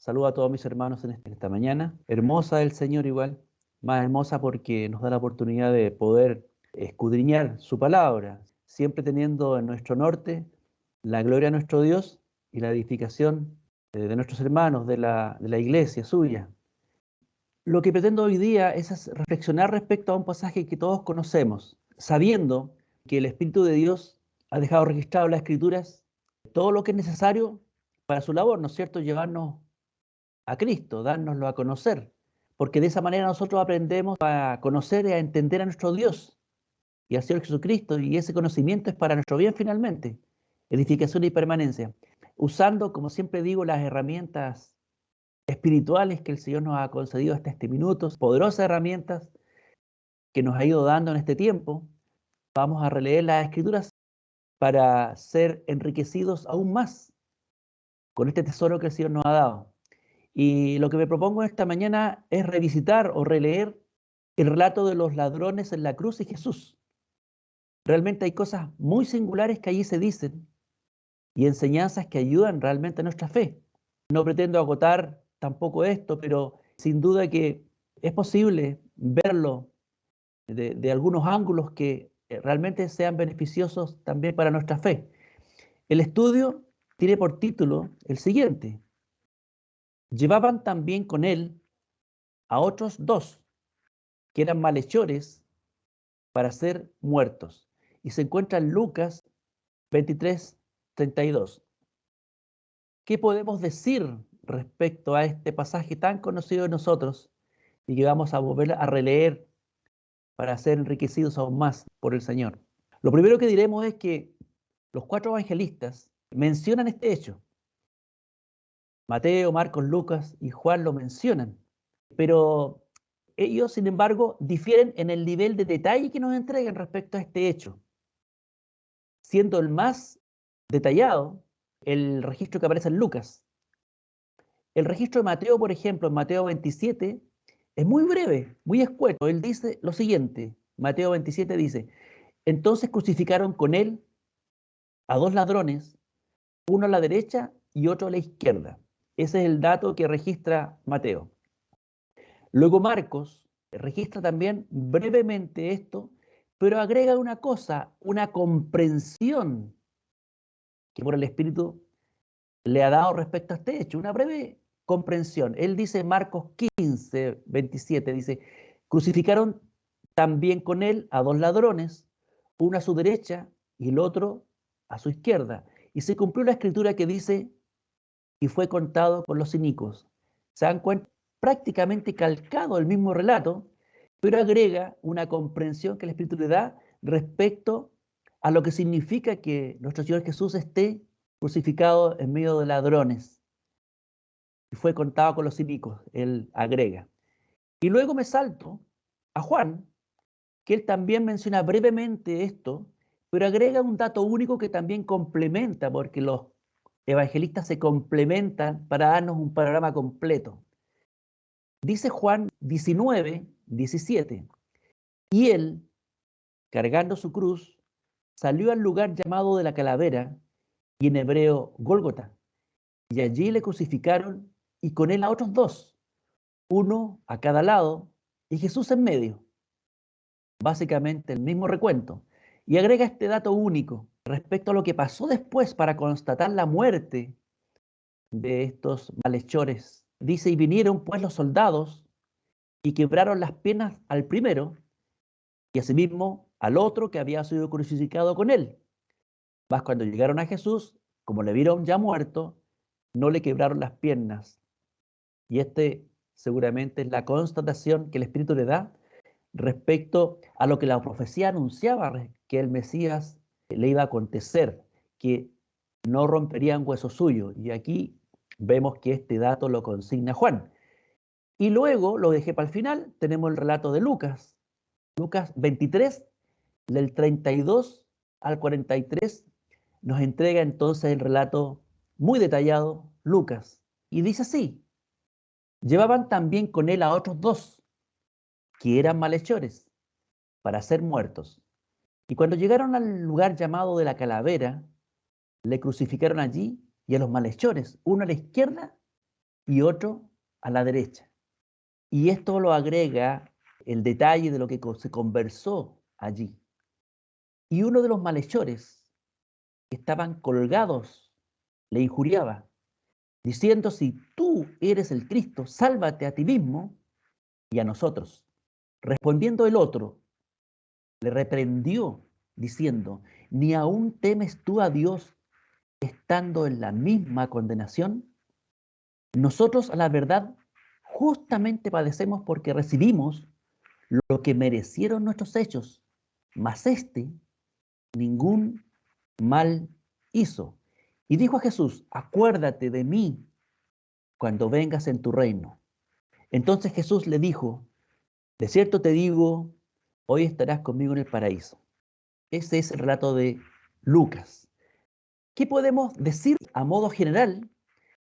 Saludo a todos mis hermanos en esta mañana. Hermosa el Señor igual, más hermosa porque nos da la oportunidad de poder escudriñar su palabra, siempre teniendo en nuestro norte la gloria de nuestro Dios y la edificación de nuestros hermanos, de la iglesia suya. Lo que pretendo hoy día es reflexionar respecto a un pasaje que todos conocemos, sabiendo que el Espíritu de Dios ha dejado registrado en las Escrituras todo lo que es necesario para su labor, ¿no es cierto? Llevarnos a Cristo, dárnoslo a conocer, porque de esa manera nosotros aprendemos a conocer y a entender a nuestro Dios y al Señor Jesucristo, y ese conocimiento es para nuestro bien finalmente, edificación y permanencia, usando, como siempre digo, las herramientas espirituales que el Señor nos ha concedido hasta este minuto, poderosas herramientas que nos ha ido dando en este tiempo. Vamos a releer las Escrituras para ser enriquecidos aún más con este tesoro que el Señor nos ha dado. Y lo que me propongo esta mañana es revisitar o releer el relato de los ladrones en la cruz y Jesús. Realmente hay cosas muy singulares que allí se dicen y enseñanzas que ayudan realmente a nuestra fe. No pretendo agotar tampoco esto, pero sin duda que es posible verlo de algunos ángulos que realmente sean beneficiosos también para nuestra fe. El estudio tiene por título el siguiente: llevaban también con él a otros dos que eran malhechores para ser muertos. Y se encuentra en Lucas 23:32. ¿Qué podemos decir respecto a este pasaje tan conocido de nosotros y que vamos a volver a releer para ser enriquecidos aún más por el Señor? Lo primero que diremos es que los cuatro evangelistas mencionan este hecho. Mateo, Marcos, Lucas y Juan lo mencionan, pero ellos, sin embargo, difieren en el nivel de detalle que nos entregan respecto a este hecho, siendo el más detallado el registro que aparece en Lucas. El registro de Mateo, por ejemplo, en Mateo 27, es muy breve, muy escueto. Él dice lo siguiente: Mateo 27 dice: entonces crucificaron con él a dos ladrones, uno a la derecha y otro a la izquierda. Ese es el dato que registra Mateo. Luego Marcos registra también brevemente esto, pero agrega una cosa, una comprensión que por el Espíritu le ha dado respecto a este hecho, una breve comprensión. Él dice, Marcos 15:27, dice: crucificaron también con él a dos ladrones, uno a su derecha y el otro a su izquierda. Y se cumplió la escritura que dice: y fue contado con los inicuos. Se dan cuenta, prácticamente calcado el mismo relato, pero agrega una comprensión que el Espíritu le da respecto a lo que significa que nuestro Señor Jesús esté crucificado en medio de ladrones. Y fue contado con los inicuos, él agrega. Y luego me salto a Juan, que él también menciona brevemente esto, pero agrega un dato único que también complementa, porque los evangelistas se complementan para darnos un panorama completo. Dice Juan 19:17, y él, cargando su cruz, salió al lugar llamado de la calavera, y en hebreo Gólgota, y allí le crucificaron y con él a otros dos, uno a cada lado y Jesús en medio. Básicamente el mismo recuento. Y agrega este dato único respecto a lo que pasó después para constatar la muerte de estos malhechores. Dice: y vinieron pues los soldados y quebraron las piernas al primero y asimismo al otro que había sido crucificado con él. Mas cuando llegaron a Jesús, como le vieron ya muerto, no le quebraron las piernas. Y este seguramente es la constatación que el Espíritu le da respecto a lo que la profecía anunciaba, que el Mesías le iba a acontecer, que no romperían hueso suyo. Y aquí vemos que este dato lo consigna Juan. Y luego, lo dejé para el final, tenemos el relato de Lucas. Lucas 23, del 32 al 43, nos entrega entonces el relato muy detallado, Lucas. Y dice así: llevaban también con él a otros dos, que eran malhechores, para ser muertos. Y cuando llegaron al lugar llamado de la calavera, le crucificaron allí y a los malhechores, uno a la izquierda y otro a la derecha. Y esto lo agrega el detalle de lo que se conversó allí. Y uno de los malhechores que estaban colgados le injuriaba, diciendo: si tú eres el Cristo, sálvate a ti mismo y a nosotros. Respondiendo el otro, le reprendió, diciendo: ¿ni aún temes tú a Dios estando en la misma condenación? Nosotros, a la verdad, justamente padecemos porque recibimos lo que merecieron nuestros hechos, mas este ningún mal hizo. Y dijo a Jesús: acuérdate de mí cuando vengas en tu reino. Entonces Jesús le dijo: de cierto te digo, hoy estarás conmigo en el paraíso. Ese es el relato de Lucas. ¿Qué podemos decir a modo general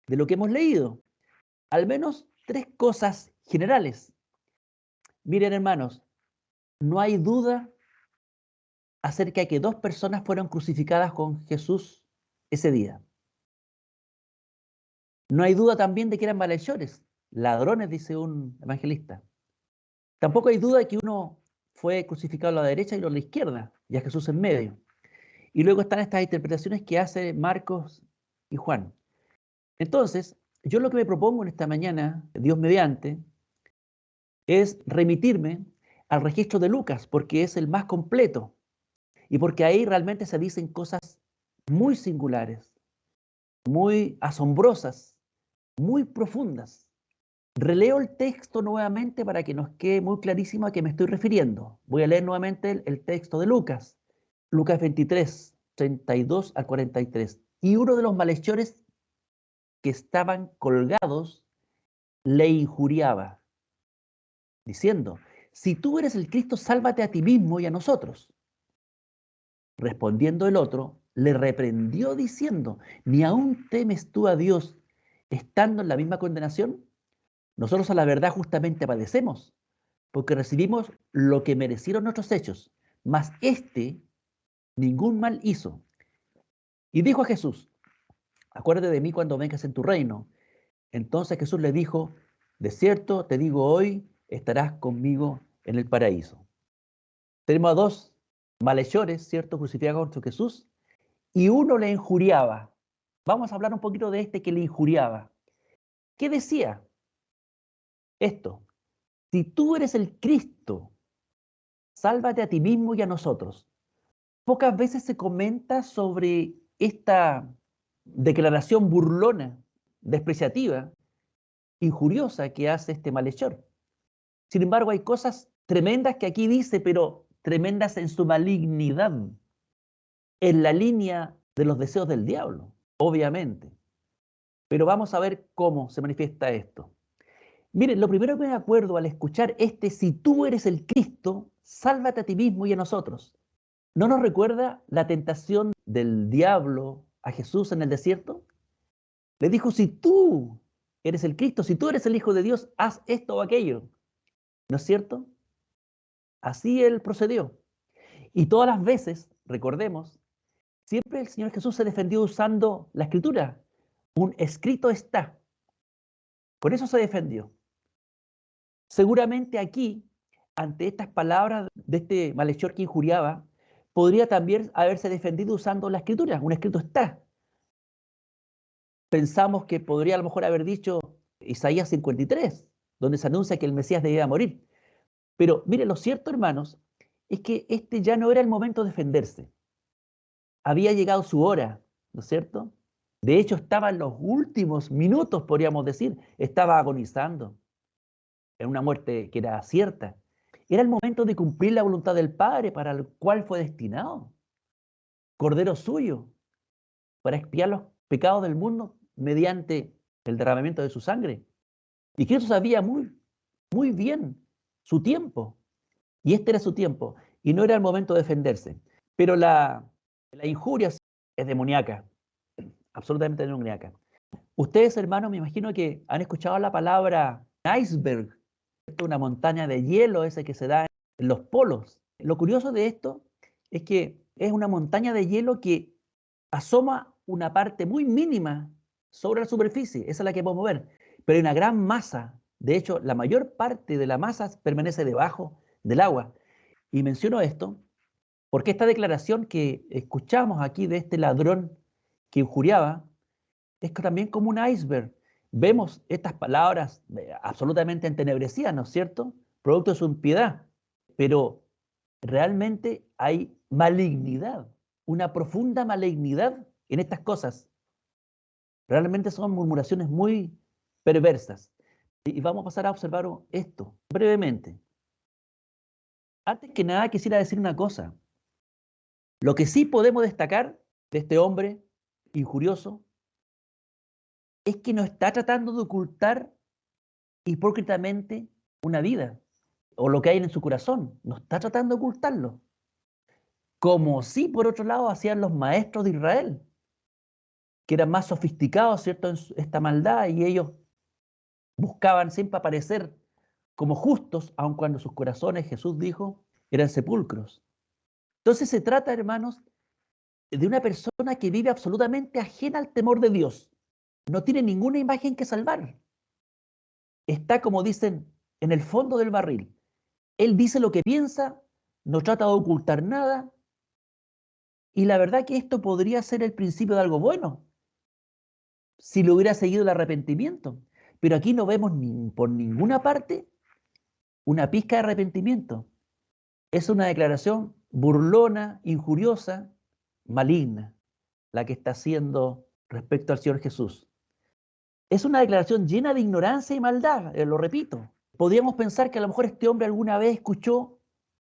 de lo que hemos leído? Al menos tres cosas generales. Miren, hermanos, no hay duda acerca de que dos personas fueron crucificadas con Jesús ese día. No hay duda también de que eran malhechores, ladrones, dice un evangelista. Tampoco hay duda de que uno fue crucificado a la derecha y otro a la izquierda, y a Jesús en medio. Y luego están estas interpretaciones que hace Marcos y Juan. Entonces, yo lo que me propongo en esta mañana, Dios mediante, es remitirme al registro de Lucas, porque es el más completo y porque ahí realmente se dicen cosas muy singulares, muy asombrosas, muy profundas. Releo el texto nuevamente para que nos quede muy clarísimo a qué me estoy refiriendo. Voy a leer nuevamente el texto de Lucas. Lucas 23, 32 al 43. Y uno de los malhechores que estaban colgados le injuriaba, diciendo: si tú eres el Cristo, sálvate a ti mismo y a nosotros. Respondiendo el otro, le reprendió diciendo: ¿ni aún temes tú a Dios estando en la misma condenación? Nosotros, a la verdad, justamente padecemos, porque recibimos lo que merecieron nuestros hechos, mas este ningún mal hizo. Y dijo a Jesús: acuérdate de mí cuando vengas en tu reino. Entonces Jesús le dijo: de cierto te digo, hoy estarás conmigo en el paraíso. Tenemos a dos malhechores, ¿cierto?, crucificados contra Jesús, y uno le injuriaba. Vamos a hablar un poquito de este que le injuriaba. ¿Qué decía? Esto: si tú eres el Cristo, sálvate a ti mismo y a nosotros. Pocas veces se comenta sobre esta declaración burlona, despreciativa, injuriosa que hace este malhechor. Sin embargo, hay cosas tremendas que aquí dice, pero tremendas en su malignidad, en la línea de los deseos del diablo, obviamente. Pero vamos a ver cómo se manifiesta esto. Miren, lo primero que me acuerdo al escuchar si tú eres el Cristo, sálvate a ti mismo y a nosotros. ¿No nos recuerda la tentación del diablo a Jesús en el desierto? Le dijo: si tú eres el Cristo, si tú eres el Hijo de Dios, haz esto o aquello. ¿No es cierto? Así él procedió. Y todas las veces, recordemos, siempre el Señor Jesús se defendió usando la Escritura. Un escrito está. Con eso se defendió. Seguramente aquí, ante estas palabras de este malhechor que injuriaba, podría también haberse defendido usando la Escritura. Un escrito está. Pensamos que podría a lo mejor haber dicho Isaías 53, donde se anuncia que el Mesías debía morir. Pero mire, lo cierto, hermanos, es que este ya no era el momento de defenderse. Había llegado su hora, ¿no es cierto? De hecho, estaba en los últimos minutos, podríamos decir. Estaba agonizando en una muerte que era cierta. Era el momento de cumplir la voluntad del Padre para el cual fue destinado. Cordero suyo, para expiar los pecados del mundo mediante el derramamiento de su sangre. Y Cristo sabía muy bien su tiempo. Y este era su tiempo. Y no era el momento de defenderse. Pero la injuria es demoníaca. Absolutamente demoníaca. Ustedes, hermanos, me imagino que han escuchado la palabra iceberg. Una montaña de hielo ese que se da en los polos. Lo curioso de esto es que es una montaña de hielo que asoma una parte muy mínima sobre la superficie. Esa es la que podemos ver. pero hay una gran masa. De hecho, la mayor parte de la masa permanece debajo del agua. Y menciono esto porque esta declaración que escuchamos aquí de este ladrón que injuriaba es también como un iceberg. Vemos estas palabras absolutamente entenebrecidas, ¿no es cierto? Producto de su impiedad. Pero realmente hay malignidad, una profunda malignidad en estas cosas. Realmente son murmuraciones muy perversas. Y vamos a pasar a observar esto brevemente. Antes que nada quisiera decir una cosa. Lo que sí podemos destacar de este hombre injurioso es que no está tratando de ocultar hipócritamente una vida o lo que hay en su corazón. No está tratando de ocultarlo. Como sí, por otro lado, hacían los maestros de Israel, que eran más sofisticados, ¿cierto?, en esta maldad, y ellos buscaban siempre aparecer como justos, aun cuando sus corazones, Jesús dijo, eran sepulcros. Entonces se trata, hermanos, de una persona que vive absolutamente ajena al temor de Dios. No tiene ninguna imagen que salvar. Está, como dicen, en el fondo del barril. Él dice lo que piensa, no trata de ocultar nada, y la verdad que esto podría ser el principio de algo bueno, si le hubiera seguido el arrepentimiento. Pero aquí no vemos por ninguna parte una pizca de arrepentimiento. Es una declaración burlona, injuriosa, maligna, la que está haciendo respecto al Señor Jesús. Es una declaración llena de ignorancia y maldad, lo repito. Podríamos pensar que a lo mejor este hombre alguna vez escuchó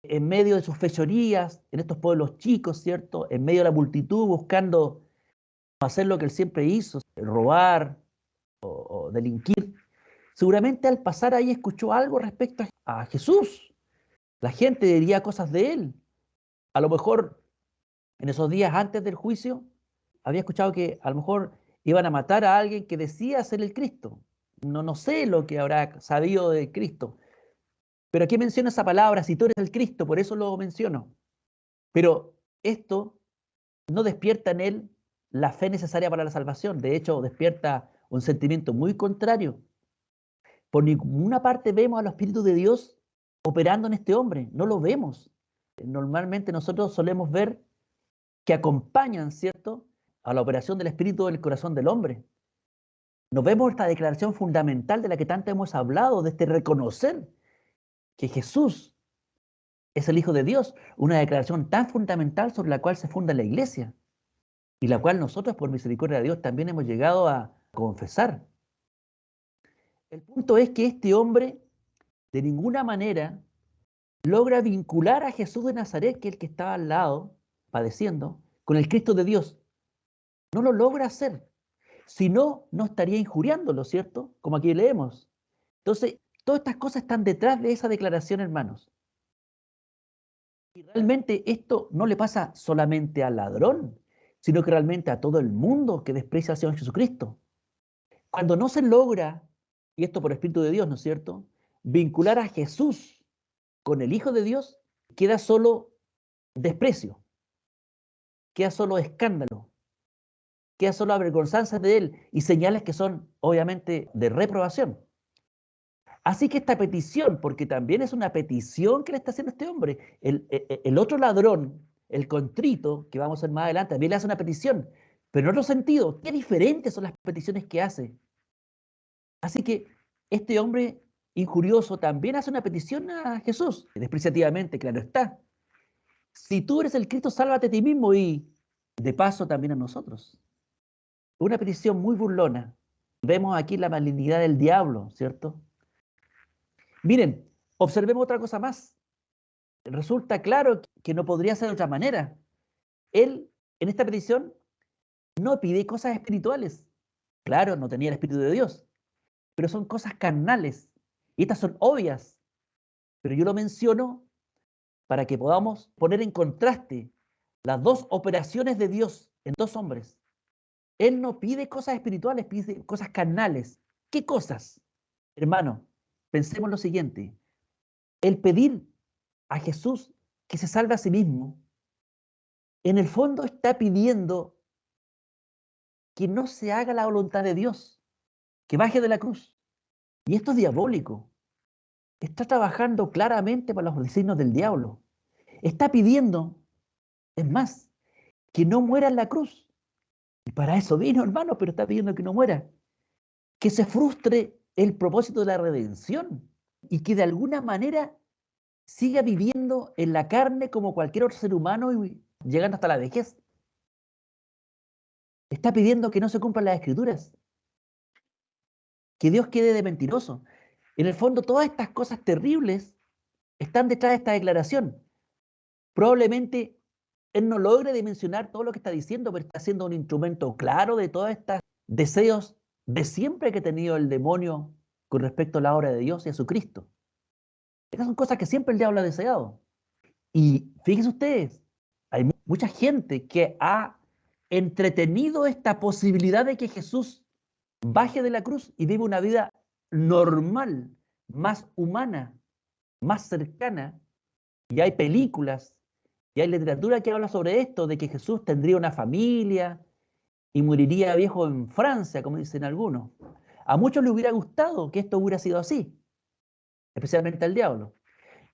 en medio de sus fechorías, en estos pueblos chicos, ¿cierto? En medio de la multitud, buscando hacer lo que él siempre hizo, robar o delinquir. Seguramente al pasar ahí escuchó algo respecto a Jesús. La gente diría cosas de él. A lo mejor en esos días antes del juicio había escuchado que a lo mejor iban a matar a alguien que decía ser el Cristo. No sé lo que habrá sabido de Cristo. Pero aquí menciona esa palabra, si tú eres el Cristo, por eso lo menciono. Pero esto no despierta en él la fe necesaria para la salvación. De hecho, despierta un sentimiento muy contrario. Por ninguna parte vemos a los espíritus de Dios operando en este hombre. No lo vemos. Normalmente nosotros solemos ver que acompañan, ¿cierto?, a la operación del espíritu en el corazón del hombre. Nos vemos esta declaración fundamental de la que tanto hemos hablado, de este reconocer que Jesús es el Hijo de Dios, una declaración tan fundamental sobre la cual se funda la iglesia y la cual nosotros, por misericordia de Dios, también hemos llegado a confesar. El punto es que este hombre de ninguna manera logra vincular a Jesús de Nazaret, que es el que estaba al lado, padeciendo, con el Cristo de Dios. No lo logra hacer. Si no, no estaría injuriándolo, ¿cierto? Como aquí leemos. Entonces, todas estas cosas están detrás de esa declaración, hermanos. Y realmente esto no le pasa solamente al ladrón, sino que realmente a todo el mundo que desprecia al Señor Jesucristo. Cuando no se logra, y esto por Espíritu de Dios, ¿no es cierto?, vincular a Jesús con el Hijo de Dios, queda solo desprecio, queda solo escándalo, queda solo avergonzanza de él y señales que son obviamente de reprobación. Así que esta petición, porque también es una petición que le está haciendo este hombre, el otro ladrón, el contrito, que vamos a ver más adelante, también le hace una petición, pero en otro sentido, qué diferentes son las peticiones que hace. Así que este hombre injurioso también hace una petición a Jesús, despreciativamente, claro está. Si tú eres el Cristo, sálvate a ti mismo y de paso también a nosotros. Una petición muy burlona. Vemos aquí la malignidad del diablo, ¿cierto? Miren, observemos otra cosa más. Resulta claro que no podría ser de otra manera. Él, en esta petición, no pide cosas espirituales. Claro, no tenía el Espíritu de Dios, pero son cosas carnales. Y estas son obvias. Pero yo lo menciono para que podamos poner en contraste las dos operaciones de Dios en dos hombres. Él no pide cosas espirituales, pide cosas carnales. ¿Qué cosas? Hermano, pensemos lo siguiente. El pedir a Jesús que se salve a sí mismo, en el fondo está pidiendo que no se haga la voluntad de Dios, que baje de la cruz. Y esto es diabólico. Está trabajando claramente para los designios del diablo. Está pidiendo, es más, que no muera en la cruz. Y para eso vino, hermano, pero está pidiendo que no muera. Que se frustre el propósito de la redención y que de alguna manera siga viviendo en la carne como cualquier otro ser humano y llegando hasta la vejez. Está pidiendo que no se cumplan las escrituras, que Dios quede de mentiroso. En el fondo, todas estas cosas terribles están detrás de esta declaración. Probablemente él no logre dimensionar todo lo que está diciendo, pero está siendo un instrumento claro de todos estos deseos de siempre que ha tenido el demonio con respecto a la obra de Dios y a su Cristo. Estas son cosas que siempre el diablo ha deseado. Y fíjense ustedes, hay mucha gente que ha entretenido esta posibilidad de que Jesús baje de la cruz y vive una vida normal, más humana, más cercana. Y hay películas y hay literatura que habla sobre esto, de que Jesús tendría una familia y moriría viejo en Francia, como dicen algunos. A muchos les hubiera gustado que esto hubiera sido así, especialmente al diablo.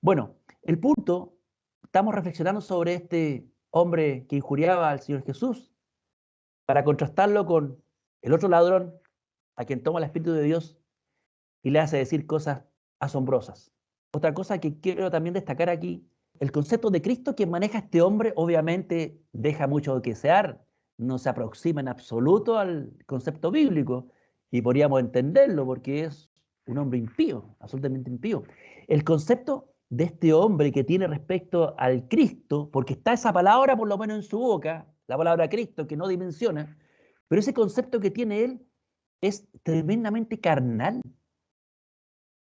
Bueno, el punto, estamos reflexionando sobre este hombre que injuriaba al Señor Jesús para contrastarlo con el otro ladrón a quien toma el Espíritu de Dios y le hace decir cosas asombrosas. Otra cosa que quiero también destacar aquí, el concepto de Cristo que maneja este hombre obviamente deja mucho que desear, no se aproxima en absoluto al concepto bíblico y podríamos entenderlo porque es un hombre impío, absolutamente impío. El concepto de este hombre que tiene respecto al Cristo, porque está esa palabra por lo menos en su boca, la palabra Cristo que no dimensiona, pero ese concepto que tiene él es tremendamente carnal.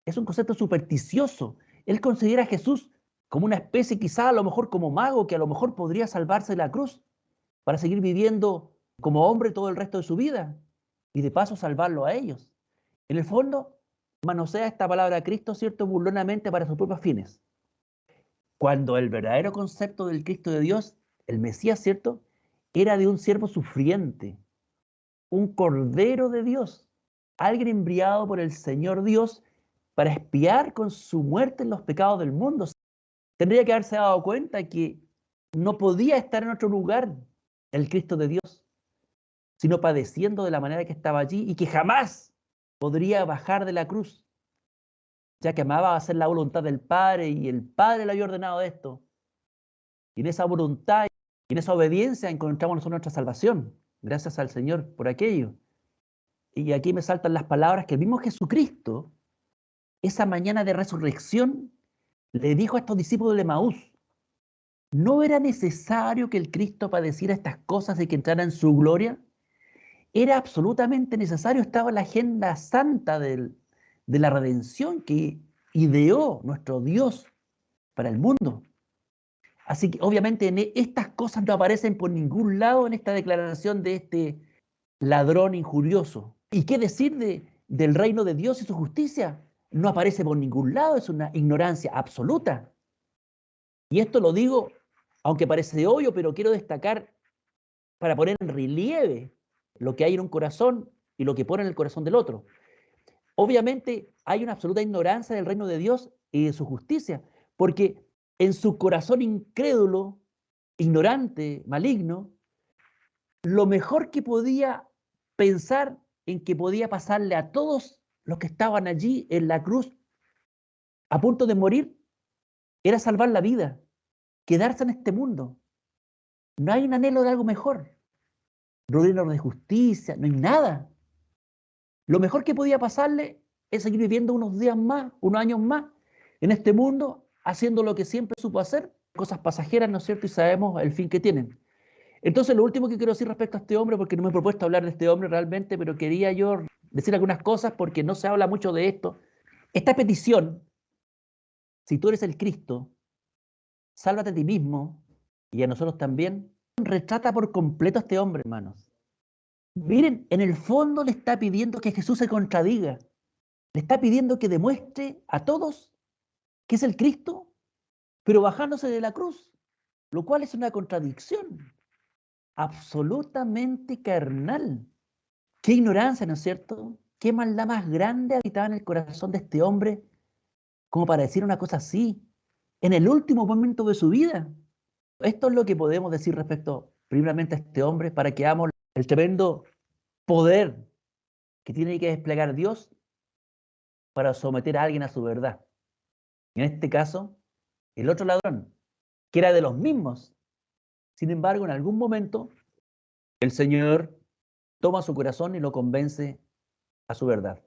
Es un concepto supersticioso. Él considera a Jesús como una especie, quizá a lo mejor como mago, que a lo mejor podría salvarse de la cruz para seguir viviendo como hombre todo el resto de su vida y de paso salvarlo a ellos. En el fondo, manosea esta palabra Cristo, ¿cierto?, burlonamente para sus propios fines. Cuando el verdadero concepto del Cristo de Dios, el Mesías, ¿cierto?, era de un siervo sufriente, un cordero de Dios, alguien enviado por el Señor Dios para expiar con su muerte los pecados del mundo. Tendría que haberse dado cuenta que no podía estar en otro lugar el Cristo de Dios, sino padeciendo de la manera que estaba allí y que jamás podría bajar de la cruz, ya que amaba hacer la voluntad del Padre y el Padre le había ordenado esto. Y en esa voluntad y en esa obediencia encontramos nosotros nuestra salvación. Gracias al Señor por aquello. Y aquí me saltan las palabras que el mismo Jesucristo, esa mañana de resurrección, le dijo a estos discípulos de Maús: ¿no era necesario que el Cristo padeciera estas cosas y que entrara en su gloria? Era absolutamente necesario, estaba en la agenda santa de la redención que ideó nuestro Dios para el mundo. Así que obviamente estas cosas no aparecen por ningún lado en esta declaración de este ladrón injurioso. ¿Y qué decir del reino de Dios y su justicia? No aparece por ningún lado, es una ignorancia absoluta. Y esto lo digo, aunque parece obvio, pero quiero destacar para poner en relieve lo que hay en un corazón y lo que pone en el corazón del otro. Obviamente hay una absoluta ignorancia del reino de Dios y de su justicia, porque en su corazón incrédulo, ignorante, maligno, lo mejor que podía pensar en que podía pasarle a todos los que estaban allí en la cruz a punto de morir era salvar la vida, quedarse en este mundo. No hay un anhelo de algo mejor, reino de justicia, no hay nada. Lo mejor que podía pasarle es seguir viviendo unos días más, unos años más en este mundo, haciendo lo que siempre supo hacer, cosas pasajeras, ¿no es cierto? Y sabemos el fin que tienen. Entonces, lo último que quiero decir respecto a este hombre, porque no me he propuesto hablar de este hombre realmente, pero quería yo decir algunas cosas porque no se habla mucho de esto. Esta petición, si tú eres el Cristo, sálvate a ti mismo y a nosotros también, retrata por completo a este hombre, hermanos. Miren, en el fondo le está pidiendo que Jesús se contradiga. Le está pidiendo que demuestre a todos que es el Cristo, pero bajándose de la cruz, lo cual es una contradicción absolutamente carnal. Qué ignorancia, ¿no es cierto? ¿Qué maldad más grande habitaba en el corazón de este hombre como para decir una cosa así en el último momento de su vida? Esto es lo que podemos decir respecto, primeramente, a este hombre, para que veamos el tremendo poder que tiene que desplegar Dios para someter a alguien a su verdad. En este caso, el otro ladrón, que era de los mismos. Sin embargo, en algún momento, el Señor toma su corazón y lo convence a su verdad.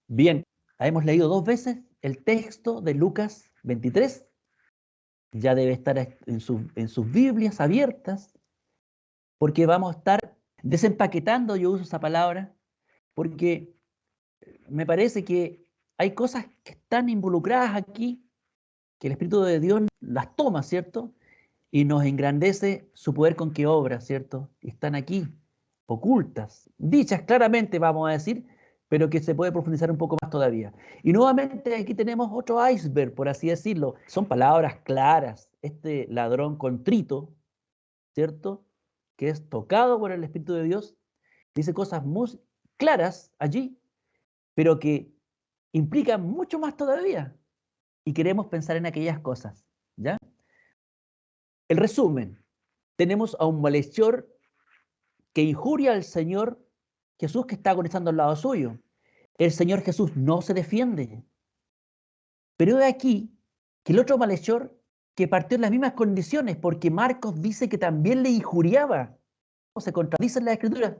Bien, hemos leído 2 veces el texto de Lucas 23. Ya debe estar en sus Biblias abiertas, porque vamos a estar desempaquetando, yo uso esa palabra, porque me parece que hay cosas que están involucradas aquí, que el Espíritu de Dios las toma, ¿cierto? Y nos engrandece su poder con que obra, ¿cierto? Están aquí, ocultas, dichas claramente, vamos a decir, pero que se puede profundizar un poco más todavía. Y nuevamente aquí tenemos otro iceberg, por así decirlo. Son palabras claras. Este ladrón contrito, ¿cierto? Que es tocado por el Espíritu de Dios, dice cosas muy claras allí, pero que implican mucho más todavía. Y queremos pensar en aquellas cosas, ¿ya? El resumen, tenemos a un malhechor que injuria al Señor Jesús que está agonizando al lado suyo. El Señor Jesús no se defiende. Pero he aquí que el otro malhechor que partió en las mismas condiciones, porque Marcos dice que también le injuriaba. ¿No se contradicen las escrituras?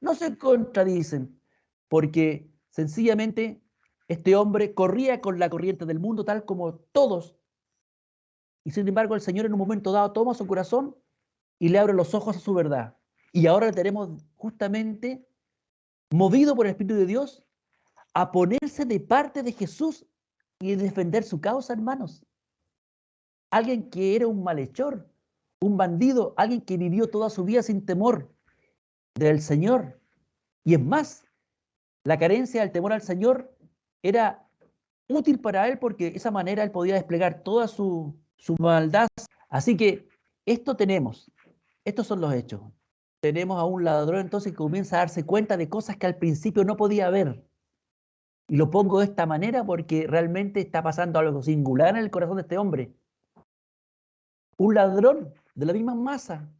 No se contradicen, porque sencillamente este hombre corría con la corriente del mundo tal como todos. Y sin embargo el Señor en un momento dado toma su corazón y le abre los ojos a su verdad. Y ahora le tenemos justamente movido por el Espíritu de Dios a ponerse de parte de Jesús y defender su causa, hermanos. Alguien que era un malhechor, un bandido, alguien que vivió toda su vida sin temor del Señor. Y es más, la carencia del temor al Señor era útil para él porque de esa manera él podía desplegar toda su maldad. Así que esto tenemos, estos son los hechos. Tenemos a un ladrón entonces que comienza a darse cuenta de cosas que al principio no podía ver. Y lo pongo de esta manera porque realmente está pasando algo singular en el corazón de este hombre. Un ladrón de la misma masa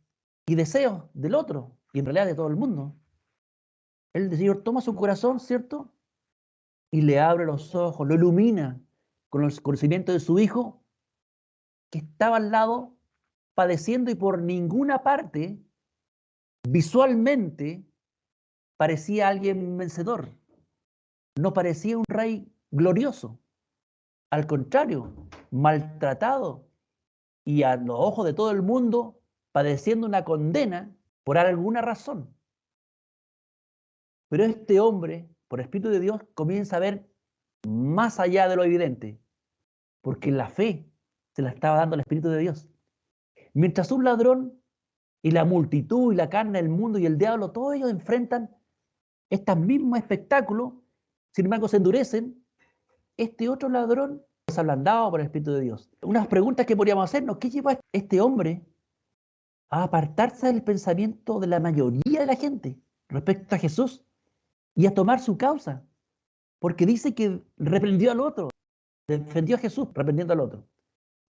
y deseos del otro, y en realidad de todo el mundo. El Señor toma su corazón, ¿cierto? Y le abre los ojos, lo ilumina con el conocimiento de su hijo, que estaba al lado padeciendo y por ninguna parte, visualmente, parecía alguien vencedor. No parecía un rey glorioso. Al contrario, maltratado y a los ojos de todo el mundo, padeciendo una condena por alguna razón. Pero este hombre, por Espíritu de Dios, comienza a ver más allá de lo evidente, porque la fe se la estaba dando el Espíritu de Dios. Mientras un ladrón y la multitud y la carne, el mundo y el diablo, todos ellos enfrentan estos mismos espectáculos, sin embargo se endurecen, este otro ladrón es ablandado por el Espíritu de Dios. Unas preguntas que podríamos hacernos: ¿qué lleva a este hombre a apartarse del pensamiento de la mayoría de la gente respecto a Jesús y a tomar su causa? Porque dice que reprendió al otro, defendió a Jesús reprendiendo al otro.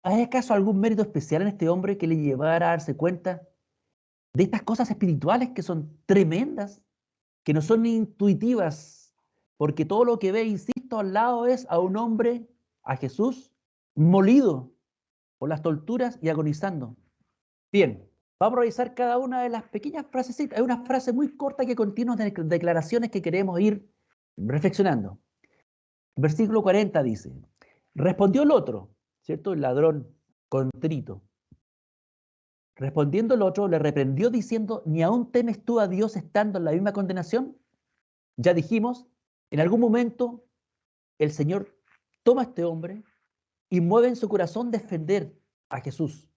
¿Hay acaso algún mérito especial en este hombre que le llevara a darse cuenta de estas cosas espirituales que son tremendas, que no son intuitivas? Porque todo lo que ve, insisto, al lado es a un hombre, a Jesús, molido por las torturas y agonizando. Bien, vamos a revisar cada una de las pequeñas frasecitas. Hay una frase muy corta que contiene unas declaraciones que queremos ir reflexionando. Versículo 40 dice: respondió el otro, ¿cierto? El ladrón contrito. Respondiendo el otro, le reprendió diciendo: ¿ni aún temes tú a Dios estando en la misma condenación? Ya dijimos, en algún momento el Señor toma a este hombre y mueve en su corazón defender a Jesús.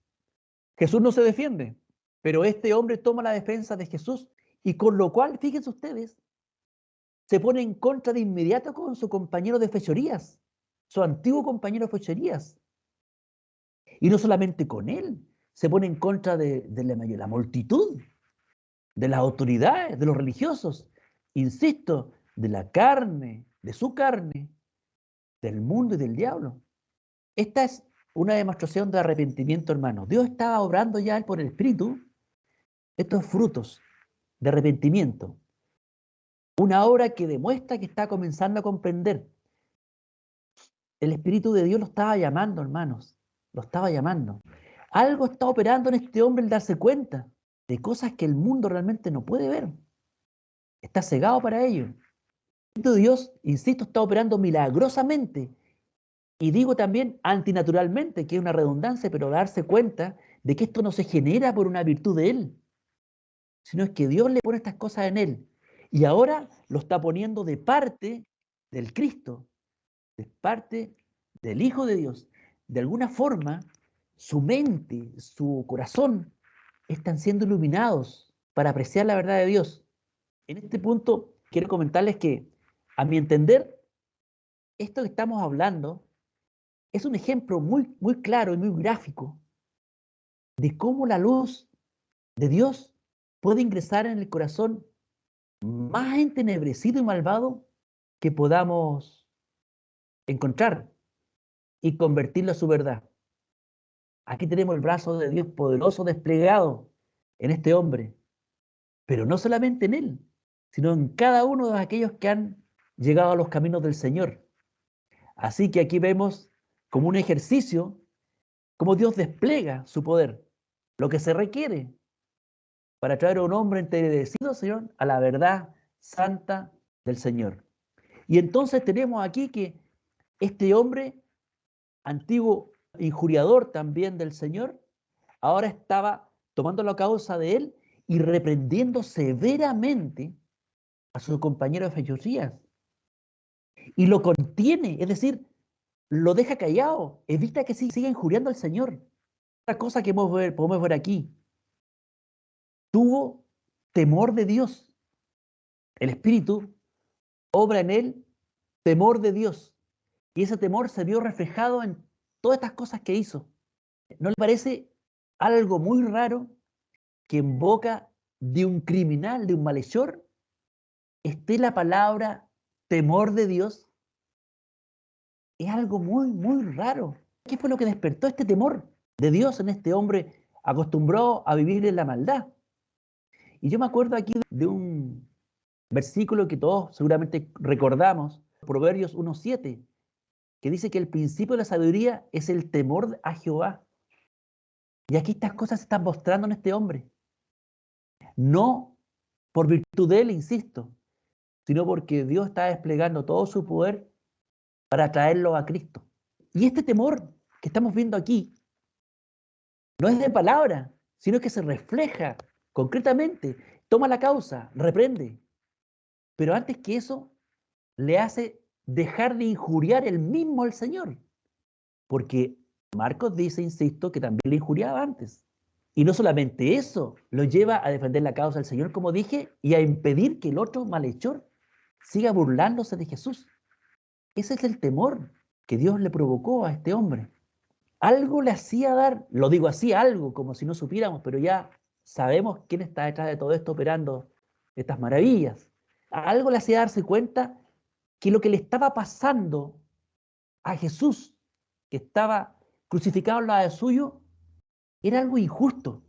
Jesús no se defiende, pero este hombre toma la defensa de Jesús y con lo cual, fíjense ustedes, se pone en contra de inmediato con su compañero de fechorías, su antiguo compañero de fechorías. Y no solamente con él, se pone en contra de la multitud, de las autoridades, de los religiosos. Insisto, de la carne, de su carne, del mundo y del diablo. Esta es una demostración de arrepentimiento, hermano. Dios estaba obrando ya por el Espíritu estos frutos de arrepentimiento. Una obra que demuestra que está comenzando a comprender. El Espíritu de Dios lo estaba llamando, hermanos. Lo estaba llamando. Algo está operando en este hombre el darse cuenta de cosas que el mundo realmente no puede ver. Está cegado para ello. El Espíritu de Dios, insisto, está operando milagrosamente. Y digo también antinaturalmente, que es una redundancia, pero darse cuenta de que esto no se genera por una virtud de Él, sino es que Dios le pone estas cosas en Él. Y ahora lo está poniendo de parte del Cristo, de parte del Hijo de Dios. De alguna forma, su mente, su corazón, están siendo iluminados para apreciar la verdad de Dios. En este punto, quiero comentarles que, a mi entender, esto que estamos hablando es un ejemplo muy, muy claro y muy gráfico de cómo la luz de Dios puede ingresar en el corazón más entenebrecido y malvado que podamos encontrar y convertirlo a su verdad. Aquí tenemos el brazo de Dios poderoso desplegado en este hombre, pero no solamente en él, sino en cada uno de aquellos que han llegado a los caminos del Señor. Así que aquí vemos como un ejercicio, cómo Dios despliega su poder, lo que se requiere para traer a un hombre enterecido, Señor, a la verdad santa del Señor. Y entonces tenemos aquí que este hombre, antiguo injuriador también del Señor, ahora estaba tomando la causa de él y reprendiendo severamente a su compañero Efechosías. Y lo contiene, es decir, lo deja callado, evita que siga injuriando al Señor. Otra cosa que podemos ver aquí, tuvo temor de Dios. El Espíritu obra en él temor de Dios. Y ese temor se vio reflejado en todas estas cosas que hizo. ¿No le parece algo muy raro que en boca de un criminal, de un malhechor, esté la palabra temor de Dios? Es algo muy, muy raro. ¿Qué fue lo que despertó este temor de Dios en este hombre acostumbrado a vivir en la maldad? Y yo me acuerdo aquí de un versículo que todos seguramente recordamos, Proverbios 1:7, que dice que el principio de la sabiduría es el temor a Jehová. Y aquí estas cosas se están mostrando en este hombre. No por virtud de él, insisto, sino porque Dios está desplegando todo su poder para traerlo a Cristo. Y este temor que estamos viendo aquí no es de palabra, sino que se refleja concretamente, toma la causa, reprende. Pero antes que eso, le hace dejar de injuriar él mismo al Señor. Porque Marcos dice, insisto, que también le injuriaba antes. Y no solamente eso, lo lleva a defender la causa del Señor, como dije, y a impedir que el otro malhechor siga burlándose de Jesús. Ese es el temor que Dios le provocó a este hombre. Algo le hacía dar, lo digo así, algo, como si no supiéramos, pero ya sabemos quién está detrás de todo esto operando estas maravillas. Algo le hacía darse cuenta que lo que le estaba pasando a Jesús, que estaba crucificado al lado suyo, era algo injusto,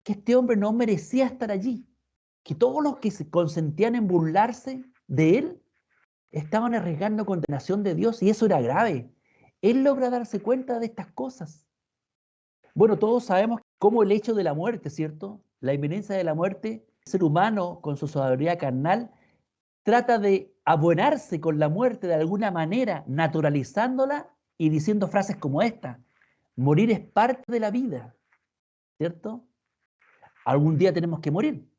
que este hombre no merecía estar allí, que todos los que se consentían en burlarse de él estaban arriesgando condenación de Dios y eso era grave. Él logra darse cuenta de estas cosas. Bueno, todos sabemos cómo el hecho de la muerte, ¿cierto? La inminencia de la muerte, el ser humano con su sabiduría carnal trata de abonarse con la muerte de alguna manera, naturalizándola y diciendo frases como esta: morir es parte de la vida, ¿cierto? Algún día tenemos que morir.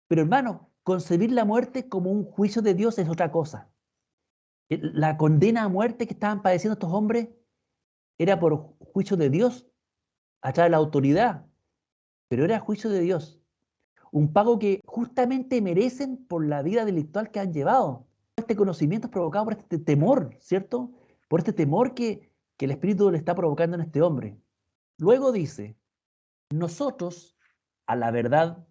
Pero hermano, concebir la muerte como un juicio de Dios es otra cosa. La condena a muerte que estaban padeciendo estos hombres era por juicio de Dios, a través de la autoridad, pero era juicio de Dios. Un pago que justamente merecen por la vida delictual que han llevado. Este conocimiento es provocado por este temor, ¿cierto? Por este temor que el Espíritu le está provocando en este hombre. Luego dice, nosotros, a la verdad,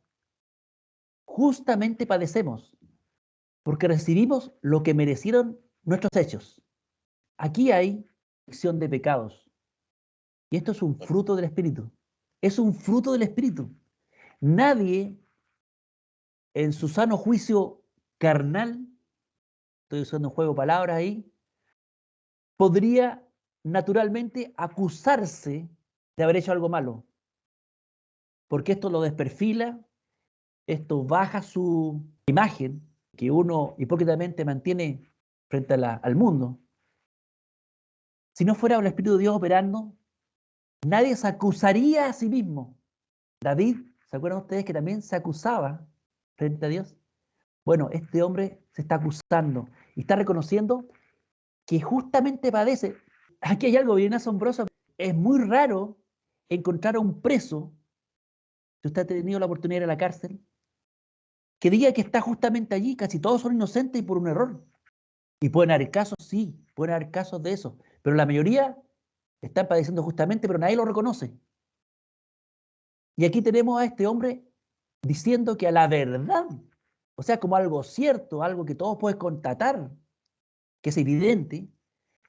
justamente padecemos, porque recibimos lo que merecieron nuestros hechos. Aquí hay acción de pecados. Y esto es un fruto del Espíritu. Es un fruto del Espíritu. Nadie en su sano juicio carnal, estoy usando un juego de palabras ahí, podría naturalmente acusarse de haber hecho algo malo. Porque esto lo desperfila, esto baja su imagen que uno hipócritamente mantiene frente a al mundo. Si no fuera el Espíritu de Dios operando, nadie se acusaría a sí mismo. David, ¿se acuerdan ustedes que también se acusaba frente a Dios? Bueno, este hombre se está acusando y está reconociendo que justamente padece. Aquí hay algo bien asombroso. Es muy raro encontrar a un preso, si usted ha tenido la oportunidad de ir a la cárcel, que diga que está justamente allí. Casi todos son inocentes y por un error. Y pueden haber casos, sí, pueden haber casos de eso. Pero la mayoría están padeciendo justamente, pero nadie lo reconoce. Y aquí tenemos a este hombre diciendo que a la verdad, o sea, como algo cierto, algo que todos pueden constatar, que es evidente,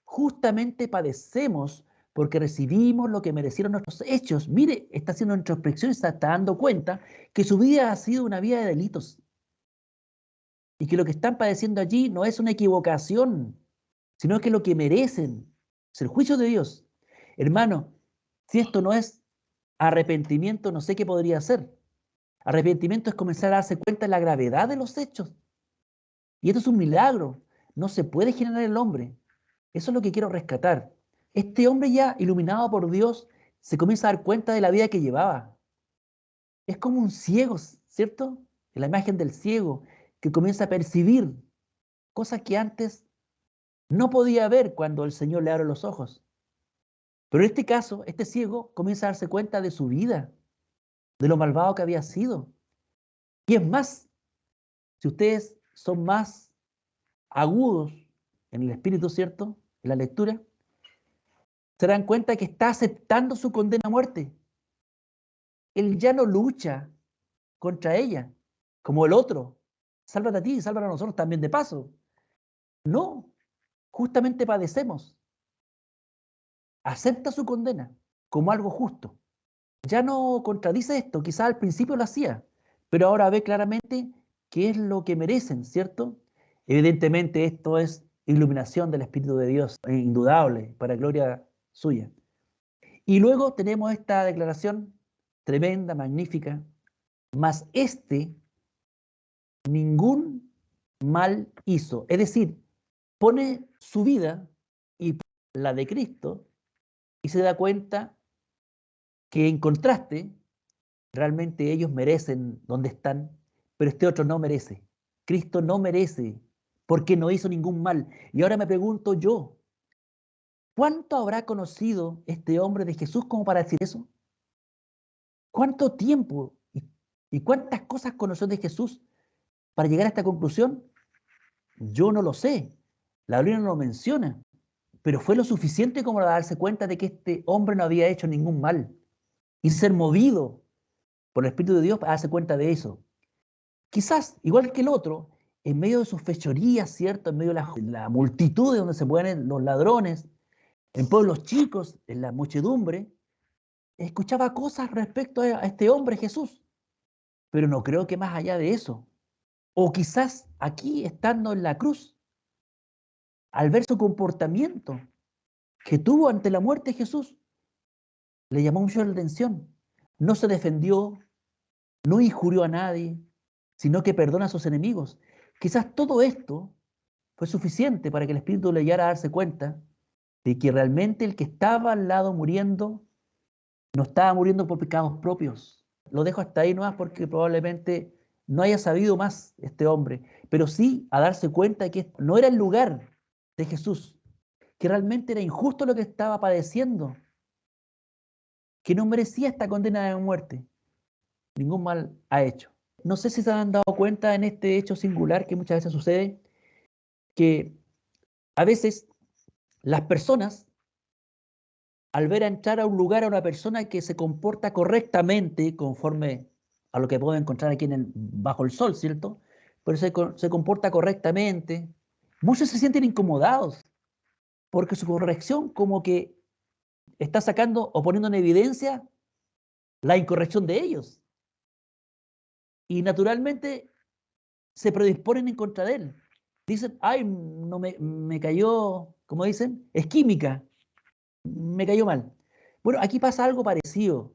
justamente padecemos porque recibimos lo que merecieron nuestros hechos. Mire, está haciendo introspección y se está dando cuenta que su vida ha sido una vida de delitos. Y que lo que están padeciendo allí no es una equivocación, sino que lo que merecen es el juicio de Dios. Hermano, si esto no es arrepentimiento, no sé qué podría ser. Arrepentimiento es comenzar a darse cuenta de la gravedad de los hechos. Y esto es un milagro. No se puede generar el hombre. Eso es lo que quiero rescatar. Este hombre ya iluminado por Dios se comienza a dar cuenta de la vida que llevaba. Es como un ciego, ¿cierto? En la imagen del ciego que comienza a percibir cosas que antes no podía ver cuando el Señor le abre los ojos. Pero en este caso, este ciego comienza a darse cuenta de su vida, de lo malvado que había sido. Y es más, si ustedes son más agudos en el espíritu, ¿cierto? En la lectura, se dan cuenta que está aceptando su condena a muerte. Él ya no lucha contra ella, como el otro. Sálvate a ti y sálvate a nosotros también de paso. No, justamente padecemos. Acepta su condena como algo justo. Ya no contradice esto, quizás al principio lo hacía, pero ahora ve claramente qué es lo que merecen, ¿cierto? Evidentemente esto es iluminación del Espíritu de Dios, indudable, para gloria suya. Y luego tenemos esta declaración tremenda, magnífica, mas ningún mal hizo. Es decir, pone su vida y la de Cristo y se da cuenta que en contraste, realmente ellos merecen donde están, pero este otro no merece. Cristo no merece porque no hizo ningún mal. Y ahora me pregunto yo, ¿cuánto habrá conocido este hombre de Jesús como para decir eso? ¿Cuánto tiempo y cuántas cosas conoció de Jesús para llegar a esta conclusión? Yo no lo sé. La Biblia no lo menciona, pero fue lo suficiente como para darse cuenta de que este hombre no había hecho ningún mal y ser movido por el Espíritu de Dios para darse cuenta de eso. Quizás, igual que el otro, en medio de sus fechorías, ¿cierto? En medio de la multitud de donde se ponen los ladrones, en pueblos chicos, en la muchedumbre, escuchaba cosas respecto a este hombre Jesús, pero no creo que más allá de eso. O quizás aquí, estando en la cruz, al ver su comportamiento que tuvo ante la muerte de Jesús, le llamó mucho la atención. No se defendió, no injurió a nadie, sino que perdona a sus enemigos. Quizás todo esto fue suficiente para que el Espíritu le llegara a darse cuenta de que realmente el que estaba al lado muriendo no estaba muriendo por pecados propios. Lo dejo hasta ahí nomás porque probablemente no haya sabido más este hombre, pero sí a darse cuenta de que no era el lugar de Jesús, que realmente era injusto lo que estaba padeciendo, que no merecía esta condena de muerte. Ningún mal ha hecho. No sé si se han dado cuenta en este hecho singular que muchas veces sucede, que a veces las personas, al ver a entrar a un lugar a una persona que se comporta correctamente, conforme a lo que puedo encontrar aquí bajo el sol, ¿cierto? pero se comporta correctamente. Muchos se sienten incomodados porque su corrección como que está sacando o poniendo en evidencia la incorrección de ellos. Y naturalmente se predisponen en contra de él. Dicen, ay, no me cayó, como dicen, es química, me cayó mal. Bueno, aquí pasa algo parecido.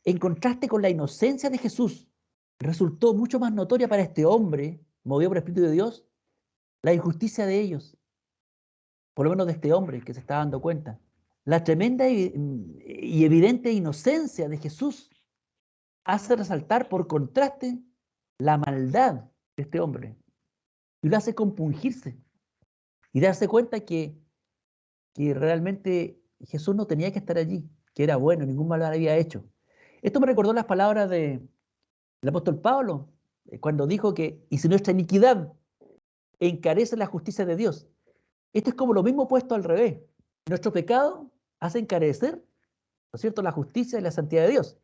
En contraste con la inocencia de Jesús, resultó mucho más notoria para este hombre, movido por el Espíritu de Dios, la injusticia de ellos, por lo menos de este hombre que se está dando cuenta. La tremenda y evidente inocencia de Jesús hace resaltar por contraste la maldad de este hombre y lo hace compungirse y darse cuenta que realmente Jesús no tenía que estar allí, que era bueno, ningún mal había hecho. Esto me recordó las palabras del apóstol Pablo, cuando dijo que, y si nuestra iniquidad encarece la justicia de Dios, esto es como lo mismo puesto al revés. Nuestro pecado hace encarecer, ¿no es cierto?, la justicia y la santidad de Dios.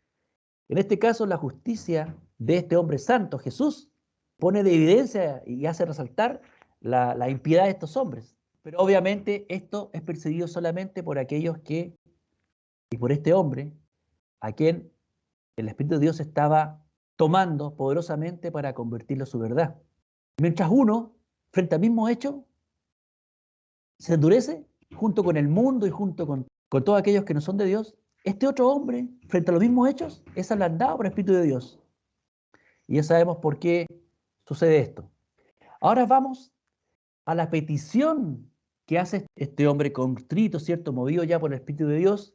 En este caso, la justicia de este hombre santo, Jesús, pone de evidencia y hace resaltar la impiedad de estos hombres. Pero obviamente esto es perseguido solamente por aquellos que, y por este hombre, a quien el Espíritu de Dios estaba tomando poderosamente para convertirlo a su verdad. Mientras uno, frente al mismo hecho, se endurece junto con el mundo y junto con todos aquellos que no son de Dios, este otro hombre, frente a los mismos hechos, es ablandado por el Espíritu de Dios. Y ya sabemos por qué sucede esto. Ahora vamos a la petición que hace este hombre contrito, ¿cierto? Movido ya por el Espíritu de Dios,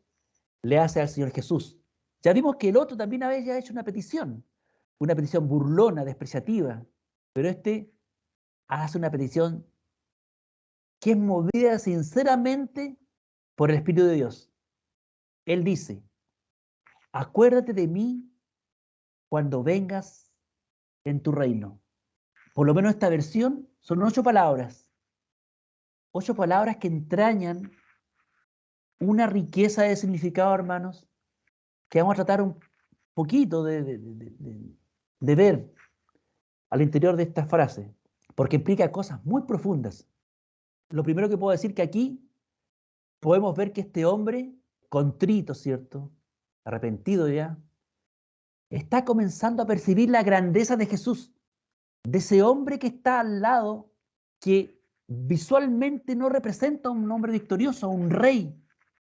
le hace al Señor Jesús. Ya vimos que el otro también había hecho una petición burlona, despreciativa, pero este hace una petición que es movida sinceramente por el Espíritu de Dios. Él dice, acuérdate de mí cuando vengas en tu reino. Por lo menos esta versión son 8 palabras que entrañan una riqueza de significado, hermanos, que vamos a tratar un poquito de ver al interior de esta frase, porque implica cosas muy profundas. Lo primero que puedo decir que aquí podemos ver que este hombre, contrito, ¿cierto? Arrepentido ya, está comenzando a percibir la grandeza de Jesús, de ese hombre que está al lado, que visualmente no representa a un hombre victorioso, a un rey,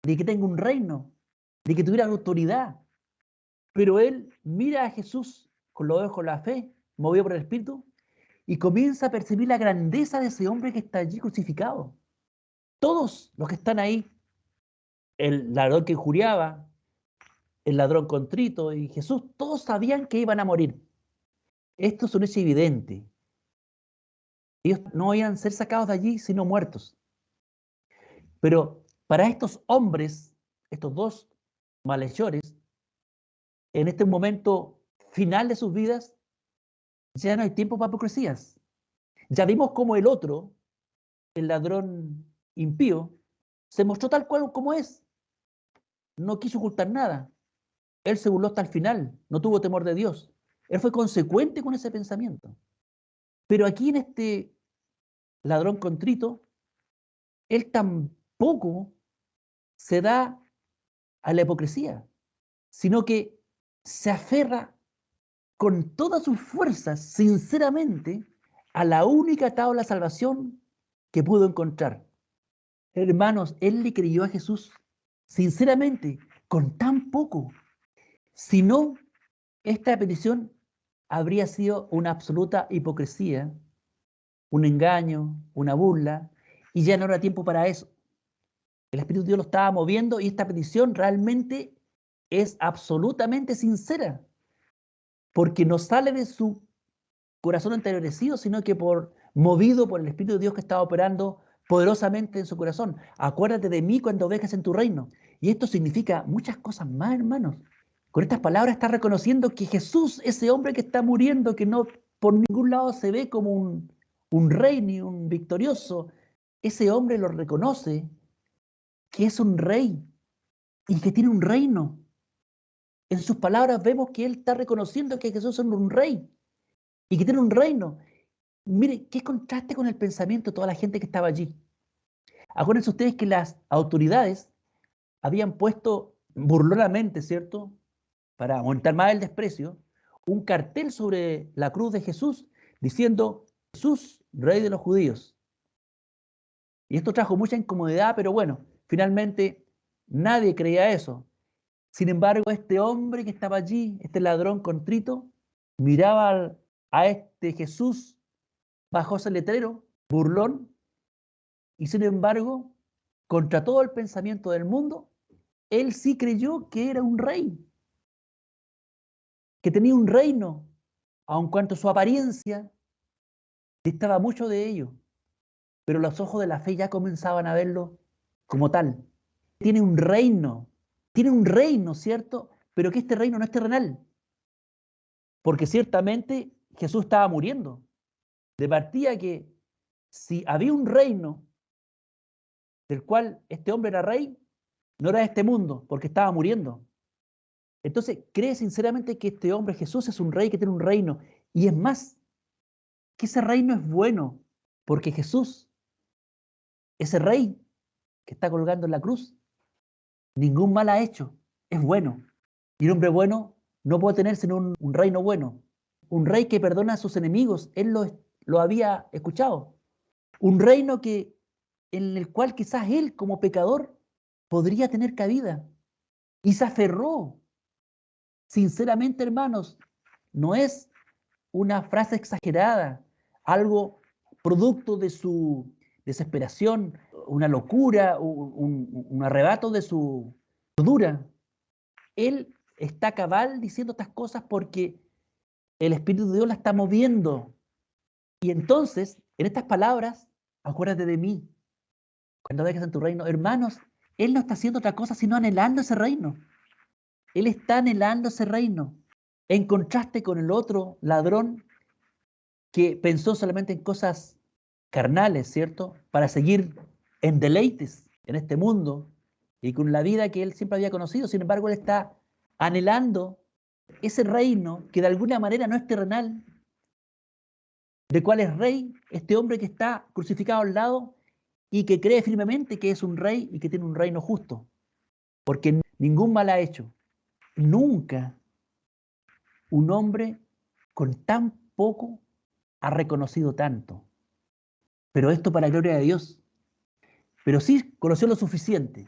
de que tenga un reino, de que tuviera autoridad. Pero él mira a Jesús con los ojos de la fe, movido por el Espíritu, y comienza a percibir la grandeza de ese hombre que está allí crucificado. Todos los que están ahí, el ladrón que injuriaba, el ladrón contrito y Jesús, todos sabían que iban a morir. Esto es un hecho evidente. Ellos no iban a ser sacados de allí sino muertos. Pero para estos hombres, estos dos malhechores, en este momento final de sus vidas, ya no hay tiempo para hipocresías. Ya vimos cómo el otro, el ladrón impío, se mostró tal cual como es. No quiso ocultar nada. Él se burló hasta el final, no tuvo temor de Dios. Él fue consecuente con ese pensamiento. Pero aquí en este ladrón contrito, él tampoco se da a la hipocresía, sino que se aferra con todas sus fuerzas, sinceramente, a la única tabla de salvación que pudo encontrar. Hermanos, él le creyó a Jesús, sinceramente, con tan poco. Si no, esta petición habría sido una absoluta hipocresía, un engaño, una burla, y ya no era tiempo para eso. El Espíritu de Dios lo estaba moviendo y esta petición realmente es absolutamente sincera, porque no sale de su corazón entenebrecido, sino que movido por el Espíritu de Dios que estaba operando poderosamente en su corazón. Acuérdate de mí cuando vengas en tu reino. Y esto significa muchas cosas más, hermanos. Con estas palabras está reconociendo que Jesús, ese hombre que está muriendo, que no por ningún lado se ve como un rey ni un victorioso, ese hombre lo reconoce que es un rey y que tiene un reino. En sus palabras vemos que él está reconociendo que Jesús es un rey y que tiene un reino Mire, qué contraste con el pensamiento de toda la gente que estaba allí. Acuérdense ustedes que las autoridades habían puesto burlonamente, ¿cierto? Para aumentar más el desprecio, un cartel sobre la cruz de Jesús diciendo, Jesús, rey de los judíos. Y esto trajo mucha incomodidad, pero bueno, finalmente nadie creía eso. Sin embargo, este hombre que estaba allí, este ladrón contrito, miraba a este Jesús bajo ese letrero, burlón, y sin embargo, contra todo el pensamiento del mundo, él sí creyó que era un rey, que tenía un reino, aun cuanto su apariencia distaba mucho de ello, pero los ojos de la fe ya comenzaban a verlo como tal. Tiene un reino, ¿cierto? Pero que este reino no es terrenal, porque ciertamente Jesús estaba muriendo. De partida que si había un reino del cual este hombre era rey, no era de este mundo, porque estaba muriendo. Entonces, cree sinceramente que este hombre, Jesús, es un rey que tiene un reino. Y es más, que ese reino es bueno, porque Jesús, ese rey que está colgando en la cruz, ningún mal ha hecho, es bueno. Y un hombre bueno no puede tener sino un reino bueno. Un rey que perdona a sus enemigos, él lo había escuchado. Un reino en el cual quizás él como pecador podría tener cabida. Y se aferró. Sinceramente, hermanos, no es una frase exagerada, algo producto de su desesperación, una locura, un arrebato de su dura. Él está cabal diciendo estas cosas porque el Espíritu de Dios la está moviendo. Y entonces, en estas palabras, acuérdate de mí, cuando dejes en tu reino. Hermanos, Él no está haciendo otra cosa sino anhelando ese reino. Él está anhelando ese reino. En contraste con el otro ladrón que pensó solamente en cosas carnales, ¿cierto? Para seguir en deleites en este mundo y con la vida que él siempre había conocido. Sin embargo, él está anhelando ese reino que de alguna manera no es terrenal, de cuál es rey este hombre que está crucificado al lado y que cree firmemente que es un rey y que tiene un reino justo, porque ningún mal ha hecho. Nunca un hombre con tan poco ha reconocido tanto. Pero esto para gloria de Dios. Pero sí conoció lo suficiente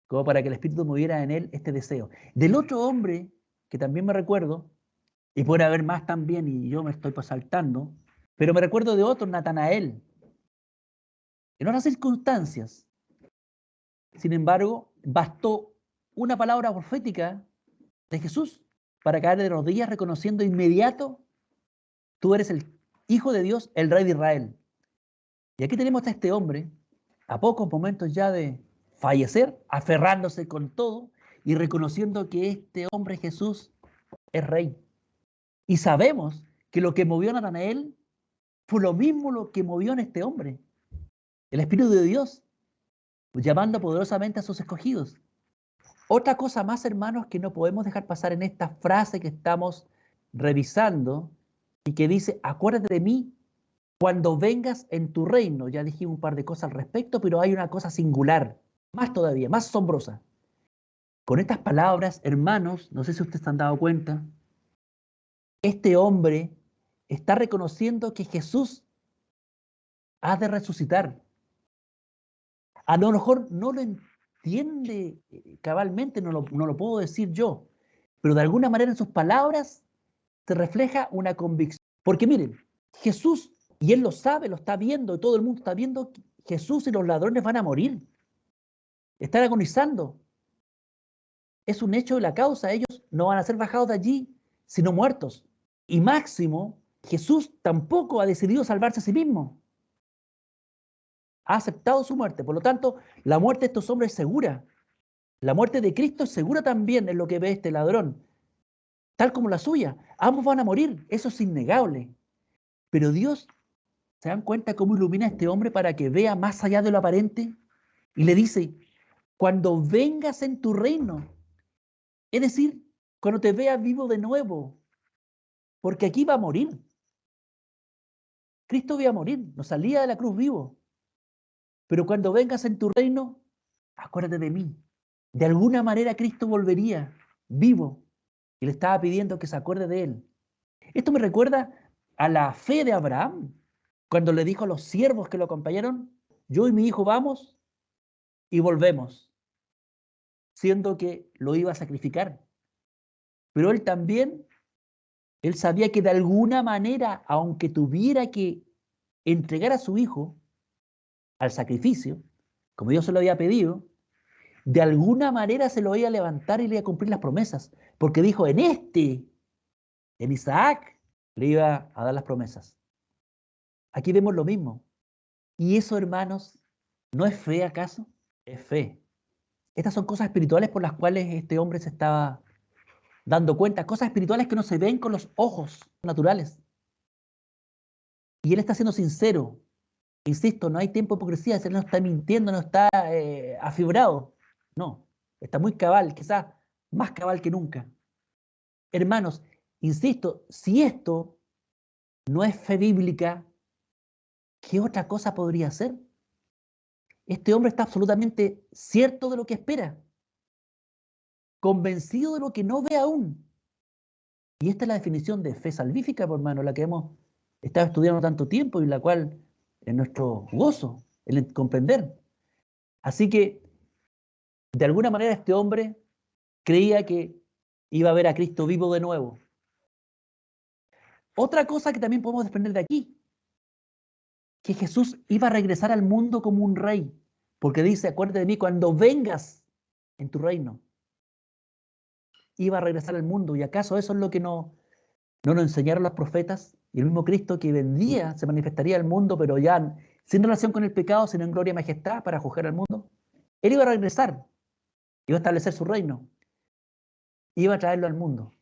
como para que el Espíritu moviera en él este deseo. Del otro hombre, que también me recuerdo, y puede haber más también, y yo me estoy saltando, pero me recuerdo de otro, Natanael, en otras circunstancias. Sin embargo, bastó una palabra profética de Jesús para caer de rodillas reconociendo inmediato, tú eres el Hijo de Dios, el Rey de Israel. Y aquí tenemos a este hombre, a pocos momentos ya de fallecer, aferrándose con todo y reconociendo que este hombre Jesús es rey. Y sabemos que lo que movió a Natanael fue lo mismo lo que movió en este hombre, el Espíritu de Dios, llamando poderosamente a sus escogidos. Otra cosa más, hermanos, que no podemos dejar pasar en esta frase que estamos revisando y que dice, acuérdate de mí cuando vengas en tu reino. Ya dijimos un par de cosas al respecto, pero hay una cosa singular, más todavía, más asombrosa. Con estas palabras, hermanos, no sé si ustedes se han dado cuenta, este hombre está reconociendo que Jesús ha de resucitar. A lo mejor no lo entiende cabalmente, no lo puedo decir yo, pero de alguna manera en sus palabras se refleja una convicción. Porque miren, Jesús, y él lo sabe, lo está viendo, y todo el mundo está viendo, Jesús y los ladrones van a morir, están agonizando. Es un hecho de la causa, ellos no van a ser bajados de allí, sino muertos. Y máximo, Jesús tampoco ha decidido salvarse a sí mismo. Ha aceptado su muerte. Por lo tanto, la muerte de estos hombres es segura. La muerte de Cristo es segura también, en lo que ve este ladrón, tal como la suya. Ambos van a morir, eso es innegable. Pero Dios, ¿se dan cuenta cómo ilumina a este hombre para que vea más allá de lo aparente? Y le dice, cuando vengas en tu reino, es decir, cuando te veas vivo de nuevo, porque aquí va a morir. Cristo iba a morir, no salía de la cruz vivo. Pero cuando vengas en tu reino, acuérdate de mí. De alguna manera Cristo volvería vivo y le estaba pidiendo que se acuerde de él. Esto me recuerda a la fe de Abraham, cuando le dijo a los siervos que lo acompañaron, yo y mi hijo vamos y volvemos, siendo que lo iba a sacrificar. Pero él también, él sabía que de alguna manera, aunque tuviera que entregar a su hijo al sacrificio, como Dios se lo había pedido, de alguna manera se lo iba a levantar y le iba a cumplir las promesas, porque dijo, en Isaac, le iba a dar las promesas. Aquí vemos lo mismo. ¿Y eso, hermanos, no es fe acaso? Es fe. Estas son cosas espirituales por las cuales este hombre se estaba dando cuenta, cosas espirituales que no se ven con los ojos naturales. Y él está siendo sincero. Insisto, no hay tiempo de hipocresía, él no está mintiendo, no está afibrado. No, está muy cabal, quizás más cabal que nunca. Hermanos, insisto, si esto no es fe bíblica, ¿qué otra cosa podría ser? Este hombre está absolutamente cierto de lo que espera, convencido de lo que no ve aún. Y esta es la definición de fe salvífica, por hermano, la que hemos estado estudiando tanto tiempo y la cual es nuestro gozo, el comprender. Así que, de alguna manera, este hombre creía que iba a ver a Cristo vivo de nuevo. Otra cosa que también podemos desprender de aquí, que Jesús iba a regresar al mundo como un rey, porque dice, acuérdate de mí cuando vengas en tu reino. Iba a regresar al mundo, y acaso eso es lo que no nos enseñaron los profetas, y el mismo Cristo que vendría, se manifestaría al mundo, pero ya sin relación con el pecado, sino en gloria y majestad para juzgar al mundo. Él iba a regresar, iba a establecer su reino, iba a traerlo al mundo,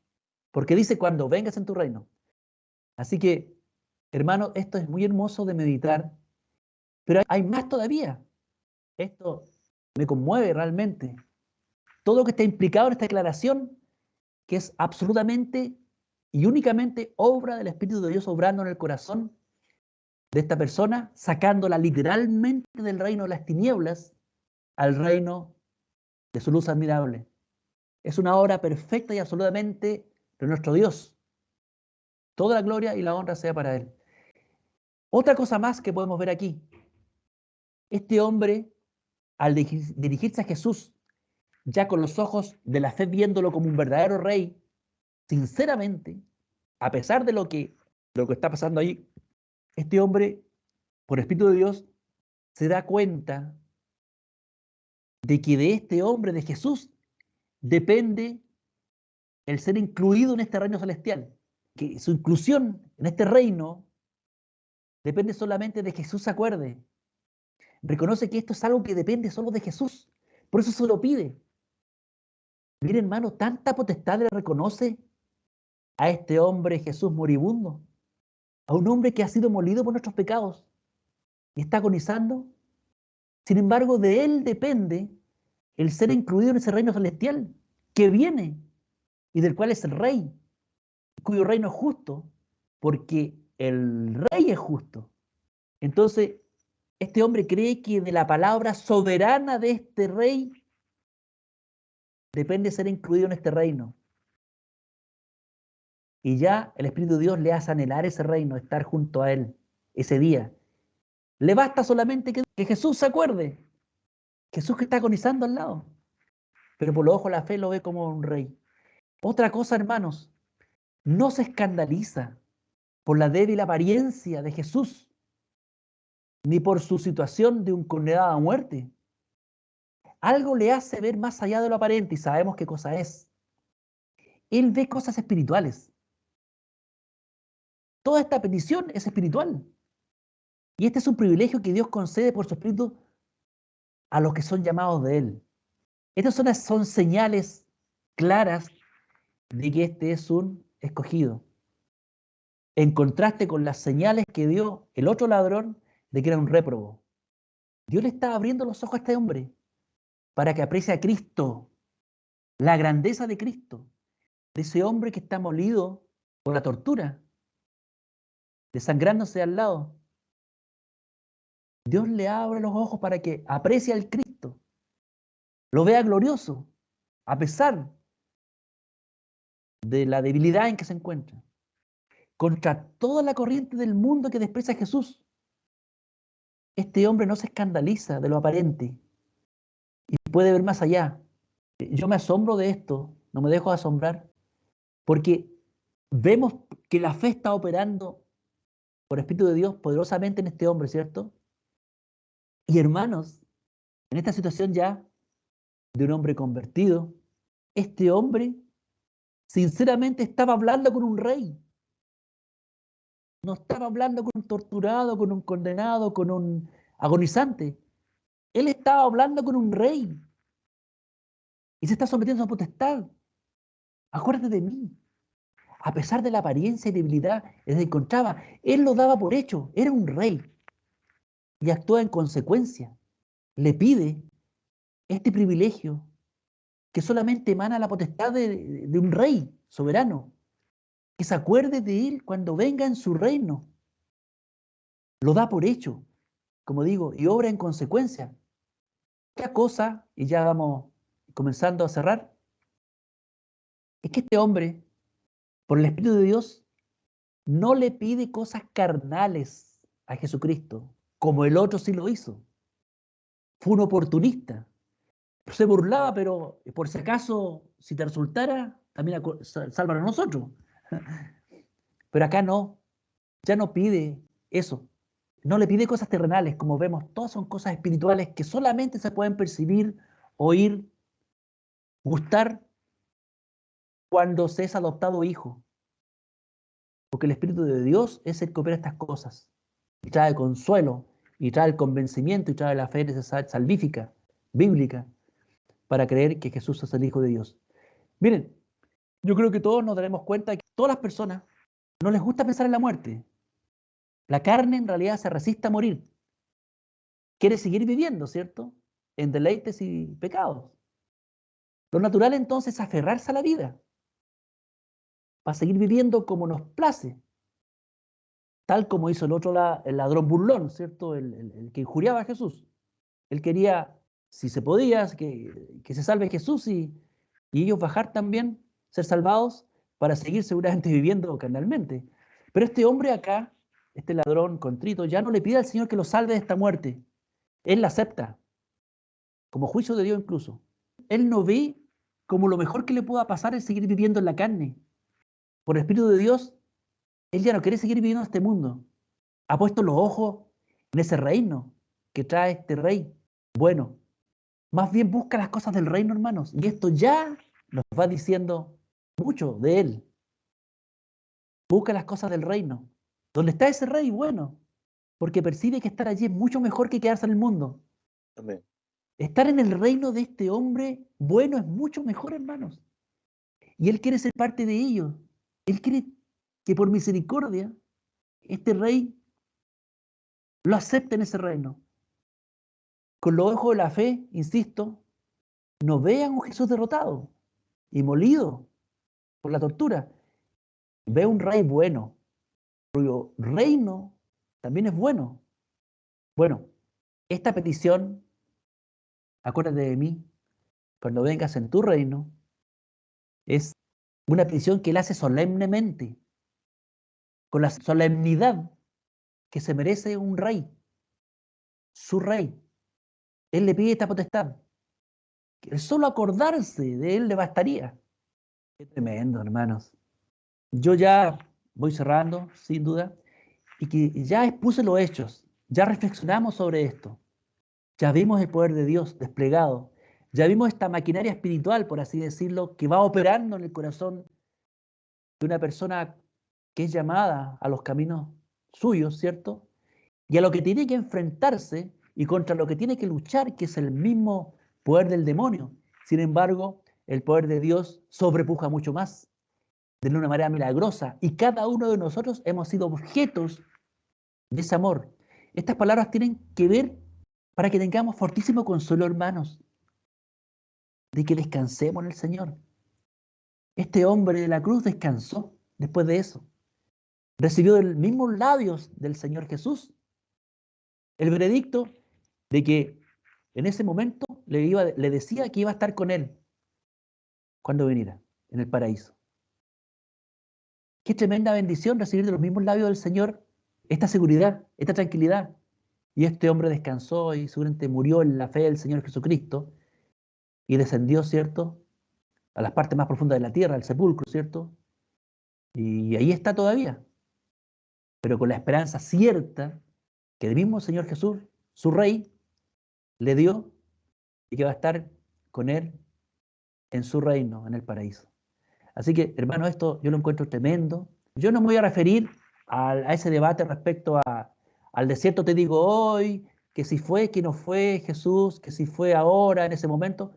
porque dice cuando vengas en tu reino. Así que, hermano, esto es muy hermoso de meditar, pero hay más todavía. Esto me conmueve realmente. Todo lo que está implicado en esta declaración, que es absolutamente y únicamente obra del Espíritu de Dios obrando en el corazón de esta persona, sacándola literalmente del reino de las tinieblas al reino de su luz admirable. Es una obra perfecta y absolutamente de nuestro Dios. Toda la gloria y la honra sea para Él. Otra cosa más que podemos ver aquí. Este hombre, al dirigirse a Jesús, ya con los ojos de la fe viéndolo como un verdadero rey, sinceramente, a pesar de lo que está pasando ahí, este hombre, por Espíritu de Dios, se da cuenta de que de este hombre, de Jesús, depende el ser incluido en este reino celestial. Que su inclusión en este reino depende solamente de que Jesús se acuerde. Reconoce que esto es algo que depende solo de Jesús. Por eso se lo pide. Mire, hermano, tanta potestad le reconoce a este hombre Jesús moribundo, a un hombre que ha sido molido por nuestros pecados y está agonizando. Sin embargo, de él depende el ser incluido en ese reino celestial que viene y del cual es el rey, cuyo reino es justo, porque el rey es justo. Entonces, este hombre cree que de la palabra soberana de este rey depende ser incluido en este reino. Y ya el Espíritu de Dios le hace anhelar ese reino, estar junto a él ese día. Le basta solamente que Jesús se acuerde. Jesús que está agonizando al lado. Pero por los ojos de la fe lo ve como un rey. Otra cosa, hermanos, no se escandaliza por la débil apariencia de Jesús, ni por su situación de un condenado a muerte. Algo le hace ver más allá de lo aparente y sabemos qué cosa es. Él ve cosas espirituales. Toda esta petición es espiritual. Y este es un privilegio que Dios concede por su Espíritu a los que son llamados de Él. Estas son señales claras de que este es un escogido. En contraste con las señales que dio el otro ladrón de que era un réprobo. Dios le está abriendo los ojos a este hombre para que aprecie a Cristo, la grandeza de Cristo, de ese hombre que está molido por la tortura, desangrándose al lado, Dios le abre los ojos para que aprecie al Cristo, lo vea glorioso, a pesar de la debilidad en que se encuentra, contra toda la corriente del mundo que desprecia a Jesús. Este hombre no se escandaliza de lo aparente y puede ver más allá. Yo me asombro de esto, no me dejo de asombrar, porque vemos que la fe está operando por Espíritu de Dios poderosamente en este hombre, ¿cierto? Y hermanos, en esta situación ya de un hombre convertido, este hombre sinceramente estaba hablando con un rey. No estaba hablando con un torturado, con un condenado, con un agonizante. Él estaba hablando con un rey y se está sometiendo a su potestad. Acuérdate de mí. A pesar de la apariencia y debilidad en que se encontraba, él lo daba por hecho. Era un rey y actúa en consecuencia. Le pide este privilegio que solamente emana la potestad de un rey soberano, que se acuerde de él cuando venga en su reino. Lo da por hecho, como digo, y obra en consecuencia. Otra cosa, y ya vamos comenzando a cerrar, es que este hombre, por el Espíritu de Dios, no le pide cosas carnales a Jesucristo, como el otro sí lo hizo. Fue un oportunista. Se burlaba, pero por si acaso, si te resultara, también sálvanos a nosotros. Pero acá no, ya no pide eso. No le pide cosas terrenales, como vemos, todas son cosas espirituales que solamente se pueden percibir, oír, gustar cuando se es adoptado hijo. Porque el Espíritu de Dios es el que opera estas cosas. Y trae consuelo, y trae el convencimiento, y trae la fe necesaria, salvífica, bíblica, para creer que Jesús es el Hijo de Dios. Miren, yo creo que todos nos daremos cuenta de que todas las personas no les gusta pensar en la muerte. La carne en realidad se resiste a morir. Quiere seguir viviendo, ¿cierto? En deleites y pecados. Lo natural entonces es aferrarse a la vida para seguir viviendo como nos place, tal como hizo el ladrón burlón, ¿cierto? El que injuriaba a Jesús. Él quería, si se podía, que se salve Jesús y ellos bajar también, ser salvados, para seguir seguramente viviendo carnalmente. Pero este hombre acá, este ladrón contrito, ya no le pide al Señor que lo salve de esta muerte. Él la acepta, como juicio de Dios incluso. Él no ve como lo mejor que le pueda pasar es seguir viviendo en la carne. Por el Espíritu de Dios, él ya no quiere seguir viviendo en este mundo. Ha puesto los ojos en ese reino que trae este rey. Bueno, más bien busca las cosas del reino, hermanos. Y esto ya nos va diciendo mucho de él. Busca las cosas del reino. ¿Dónde está ese rey? Bueno, porque percibe que estar allí es mucho mejor que quedarse en el mundo. Amén. Estar en el reino de este hombre bueno es mucho mejor, hermanos. Y él quiere ser parte de ello. Él quiere que por misericordia este rey lo acepte en ese reino. Con los ojos de la fe, insisto, no vean a un Jesús derrotado y molido por la tortura. Ve un rey bueno, cuyo reino también es bueno. Bueno, esta petición, acuérdate de mí, cuando vengas en tu reino, es una petición que él hace solemnemente, con la solemnidad que se merece un rey, su rey. Él le pide esta potestad. El solo acordarse de él le bastaría. Qué tremendo, hermanos. Yo ya voy cerrando, sin duda, y que ya expuse los hechos, ya reflexionamos sobre esto, ya vimos el poder de Dios desplegado, ya vimos esta maquinaria espiritual, por así decirlo, que va operando en el corazón de una persona que es llamada a los caminos suyos, ¿cierto? Y a lo que tiene que enfrentarse y contra lo que tiene que luchar, que es el mismo poder del demonio. Sin embargo, el poder de Dios sobrepuja mucho más, de una manera milagrosa, y cada uno de nosotros hemos sido objetos de ese amor. Estas palabras tienen que ver para que tengamos fortísimo consuelo, hermanos, de que descansemos en el Señor. Este hombre de la cruz descansó después de eso. recibió del mismos labios del Señor Jesús el veredicto de que en ese momento le decía que iba a estar con él cuando viniera en el paraíso. Qué tremenda bendición recibir de los mismos labios del Señor esta seguridad, esta tranquilidad. Y este hombre descansó y seguramente murió en la fe del Señor Jesucristo y descendió, ¿cierto?, a las partes más profundas de la tierra, al sepulcro, ¿cierto? Y ahí está todavía, pero con la esperanza cierta que el mismo Señor Jesús, su Rey, le dio y que va a estar con él en su reino, en el paraíso. Así que, hermano, esto yo lo encuentro tremendo. Yo no me voy a referir a ese debate respecto al desierto, te digo hoy, que si fue, que no fue Jesús, que si fue ahora, en ese momento.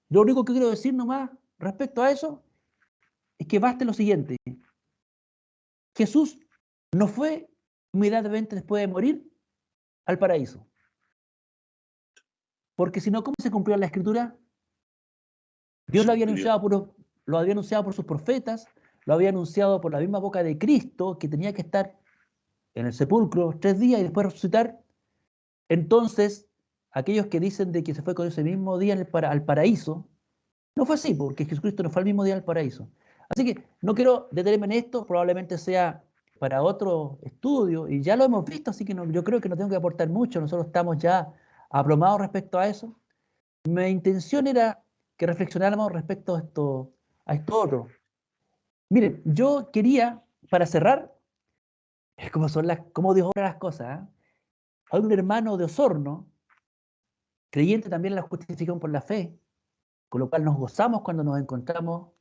Lo único que quiero decir nomás respecto a eso es que baste lo siguiente. Jesús no fue inmediatamente después de morir al paraíso. Porque si no, ¿cómo se cumplió la Escritura? Dios lo había anunciado por sus profetas, lo había anunciado por la misma boca de Cristo, que tenía que estar en el sepulcro 3 días y después resucitar. Entonces, aquellos que dicen de que se fue con ese mismo día al paraíso, no fue así, porque Jesucristo no fue al mismo día al paraíso. Así que no quiero detenerme en esto, probablemente sea para otro estudio, y ya lo hemos visto, así que yo creo que no tengo que aportar mucho, nosotros estamos ya aplomados respecto a eso. Mi intención era que reflexionáramos respecto a esto otro. Miren, yo quería, para cerrar, es como Dios obra las cosas, ¿eh? Hay un hermano de Osorno, creyente también en la justificación por la fe, con lo cual nos gozamos cuando nos encontramos,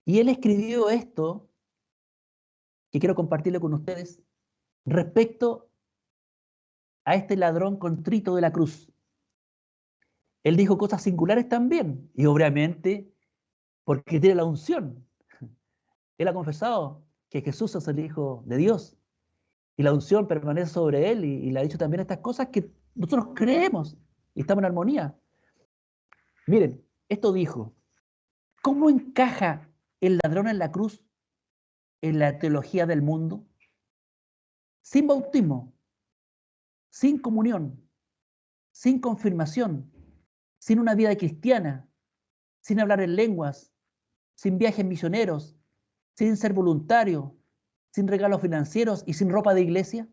y él escribió esto, que quiero compartirlo con ustedes, respecto a este ladrón contrito de la cruz. Él dijo cosas singulares también, y obviamente porque tiene la unción. Él ha confesado que Jesús es el Hijo de Dios, y la unción permanece sobre él, y le ha dicho también estas cosas que nosotros creemos, y estamos en armonía. Miren, esto dijo, ¿cómo encaja el ladrón en la cruz en la teología del mundo? Sin bautismo, sin comunión, sin confirmación, sin una vida cristiana, sin hablar en lenguas, sin viajes misioneros, sin ser voluntario, sin regalos financieros y sin ropa de iglesia.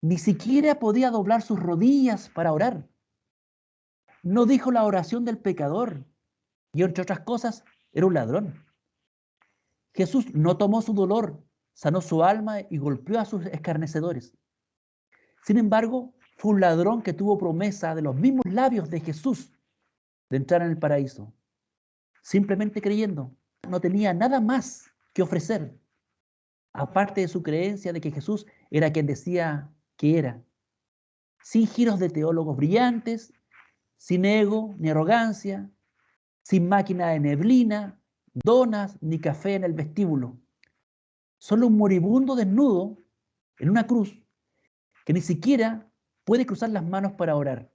Ni siquiera podía doblar sus rodillas para orar. No dijo la oración del pecador y, entre otras cosas, era un ladrón. Jesús no tomó su dolor, sanó su alma y golpeó a sus escarnecedores. Sin embargo, fue un ladrón que tuvo promesa de los mismos labios de Jesús de entrar en el paraíso. Simplemente creyendo, no tenía nada más que ofrecer, aparte de su creencia de que Jesús era quien decía que era. Sin giros de teólogos brillantes, sin ego ni arrogancia, sin máquina de neblina, donas ni café en el vestíbulo. Solo un moribundo desnudo en una cruz que ni siquiera puede cruzar las manos para orar.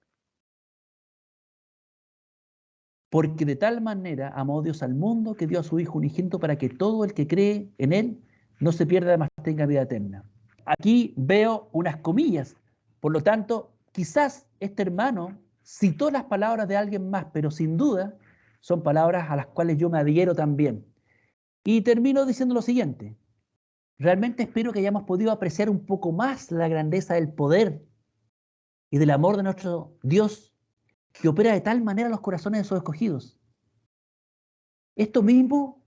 Porque de tal manera amó Dios al mundo que dio a su Hijo unigénito para que todo el que cree en Él no se pierda, mas tenga vida eterna. Aquí veo unas comillas. Por lo tanto, quizás este hermano citó las palabras de alguien más, pero sin duda son palabras a las cuales yo me adhiero también. Y termino diciendo lo siguiente. Realmente espero que hayamos podido apreciar un poco más la grandeza del poder y del amor de nuestro Dios, que opera de tal manera en los corazones de sus escogidos. Esto mismo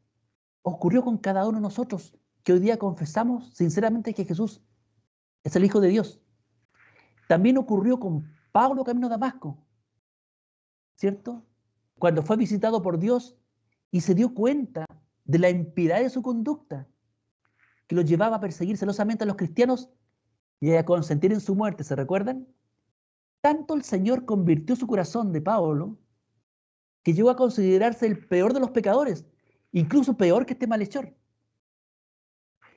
ocurrió con cada uno de nosotros, que hoy día confesamos sinceramente que Jesús es el Hijo de Dios. También ocurrió con Pablo camino a Damasco, ¿cierto? Cuando fue visitado por Dios y se dio cuenta de la impiedad de su conducta, que lo llevaba a perseguir celosamente a los cristianos y a consentir en su muerte, ¿se recuerdan? Tanto el Señor convirtió su corazón de Pablo que llegó a considerarse el peor de los pecadores, incluso peor que este malhechor.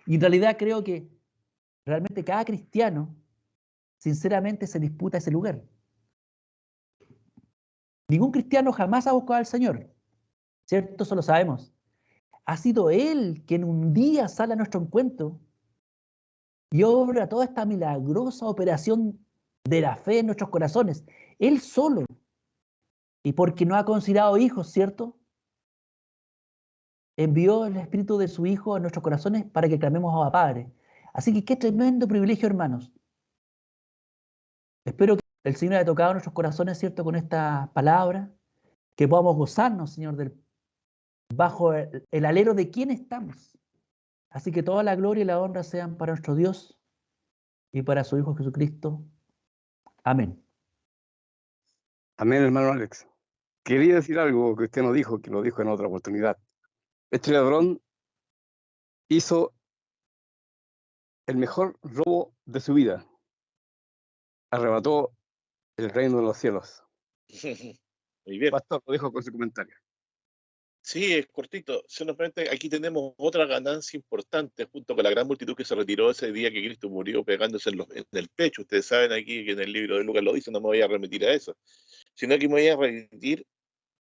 Y en realidad creo que realmente cada cristiano sinceramente se disputa ese lugar. Ningún cristiano jamás ha buscado al Señor, ¿cierto? Eso lo sabemos. Ha sido Él quien un día sale a nuestro encuentro y obra toda esta milagrosa operación de la fe en nuestros corazones. Él solo. Y porque no ha considerado hijos, ¿cierto? Envió el Espíritu de su Hijo a nuestros corazones para que clamemos a Padre. Así que qué tremendo privilegio, hermanos. Espero que el Señor haya tocado nuestros corazones, ¿cierto? Con esta palabra, que podamos gozarnos, Señor, bajo el alero de quién estamos. Así que toda la gloria y la honra sean para nuestro Dios y para su Hijo Jesucristo. Amén. Amén, hermano Alex. Quería decir algo que usted no dijo, que lo dijo en otra oportunidad. Este ladrón hizo el mejor robo de su vida. Arrebató el reino de los cielos. Muy bien. Pastor, lo dijo con su comentario. Sí, es cortito. Solamente aquí tenemos otra ganancia importante junto con la gran multitud que se retiró ese día que Cristo murió pegándose en el pecho. Ustedes saben aquí que en el libro de Lucas lo dice, no me voy a remitir a eso, sino que me voy a remitir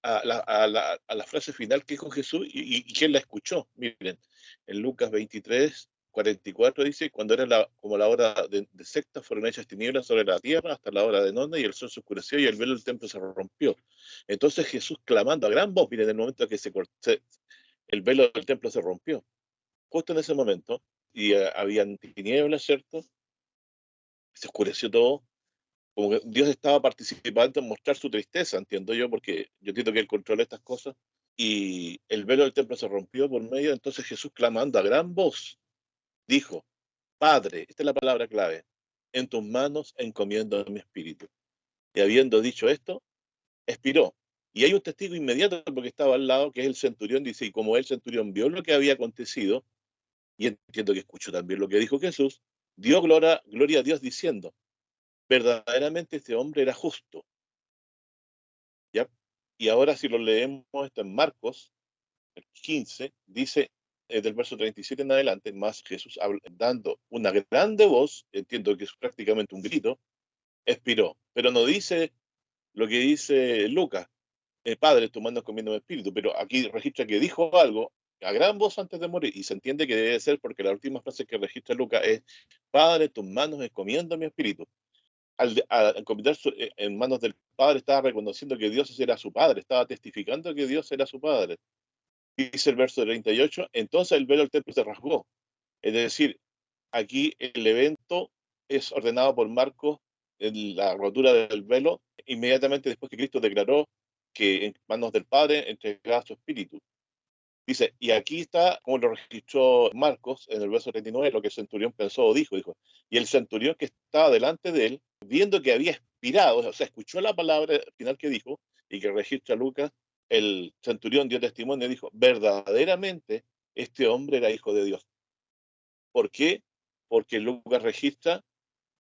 a la frase final que dijo Jesús y quién la escuchó. Miren, en Lucas 23:44 dice, cuando era como la hora de sexta, fueron hechas tinieblas sobre la tierra hasta la hora de nona y el sol se oscureció y el velo del templo se rompió. Entonces Jesús clamando a gran voz, miren, en el momento que el velo del templo se rompió, justo en ese momento, y habían tinieblas, ¿cierto? Se oscureció todo, como que Dios estaba participando en mostrar su tristeza, entiendo yo, porque yo entiendo que Él controla estas cosas, y el velo del templo se rompió por medio, entonces Jesús clamando a gran voz, dijo, Padre, esta es la palabra clave, en tus manos encomiendo mi espíritu. Y habiendo dicho esto, expiró. Y hay un testigo inmediato porque estaba al lado, que es el centurión, dice, y como el centurión vio lo que había acontecido, y entiendo que escuchó también lo que dijo Jesús, dio gloria a Dios diciendo, verdaderamente este hombre era justo. ¿Ya? Y ahora si lo leemos esto en Marcos, el 15, dice del verso 37 en adelante, más Jesús dando una grande voz, entiendo que es prácticamente un grito, expiró. Pero no dice lo que dice Lucas, Padre, tu mano comiendo mi espíritu, pero aquí registra que dijo algo a gran voz antes de morir, y se entiende que debe ser porque la última frase que registra Lucas es, Padre, tus manos encomiendo mi espíritu. Al encomendar en manos del Padre, estaba reconociendo que Dios era su Padre, estaba testificando que Dios era su Padre. Dice el verso 38, entonces el velo del templo se rasgó. Es decir, aquí el evento es ordenado por Marcos en la rotura del velo, inmediatamente después que Cristo declaró que en manos del Padre entregaba su espíritu. Dice, y aquí está, como lo registró Marcos en el verso 39, lo que el centurión pensó o dijo, y el centurión que estaba delante de él, viendo que había expirado, o sea, escuchó la palabra final que dijo, y que registra Lucas, el centurión dio testimonio y dijo, verdaderamente este hombre era hijo de Dios. ¿Por qué? Porque Lucas registra,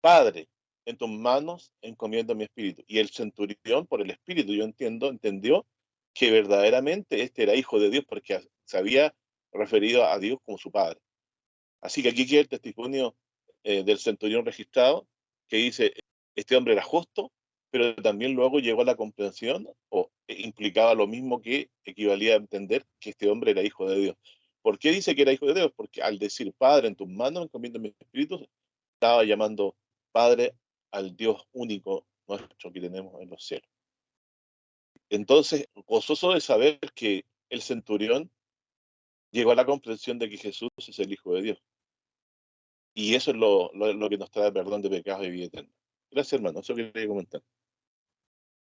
Padre, en tus manos encomiendo mi espíritu. Y el centurión, por el espíritu, entendió que verdaderamente este era hijo de Dios porque se había referido a Dios como su padre. Así que aquí queda el testimonio del centurión registrado que dice, este hombre era justo, pero también luego llegó a la comprensión o implicaba lo mismo que equivalía a entender que este hombre era hijo de Dios. ¿Por qué dice que era hijo de Dios? Porque al decir, Padre, en tus manos encomiendo mi espíritu, estaba llamando Padre al Dios único nuestro que tenemos en los cielos. Entonces, gozoso de saber que el centurión llegó a la comprensión de que Jesús es el Hijo de Dios. Y eso es lo que nos trae perdón de pecados y vida eterna. Gracias, hermano. Eso quería comentar.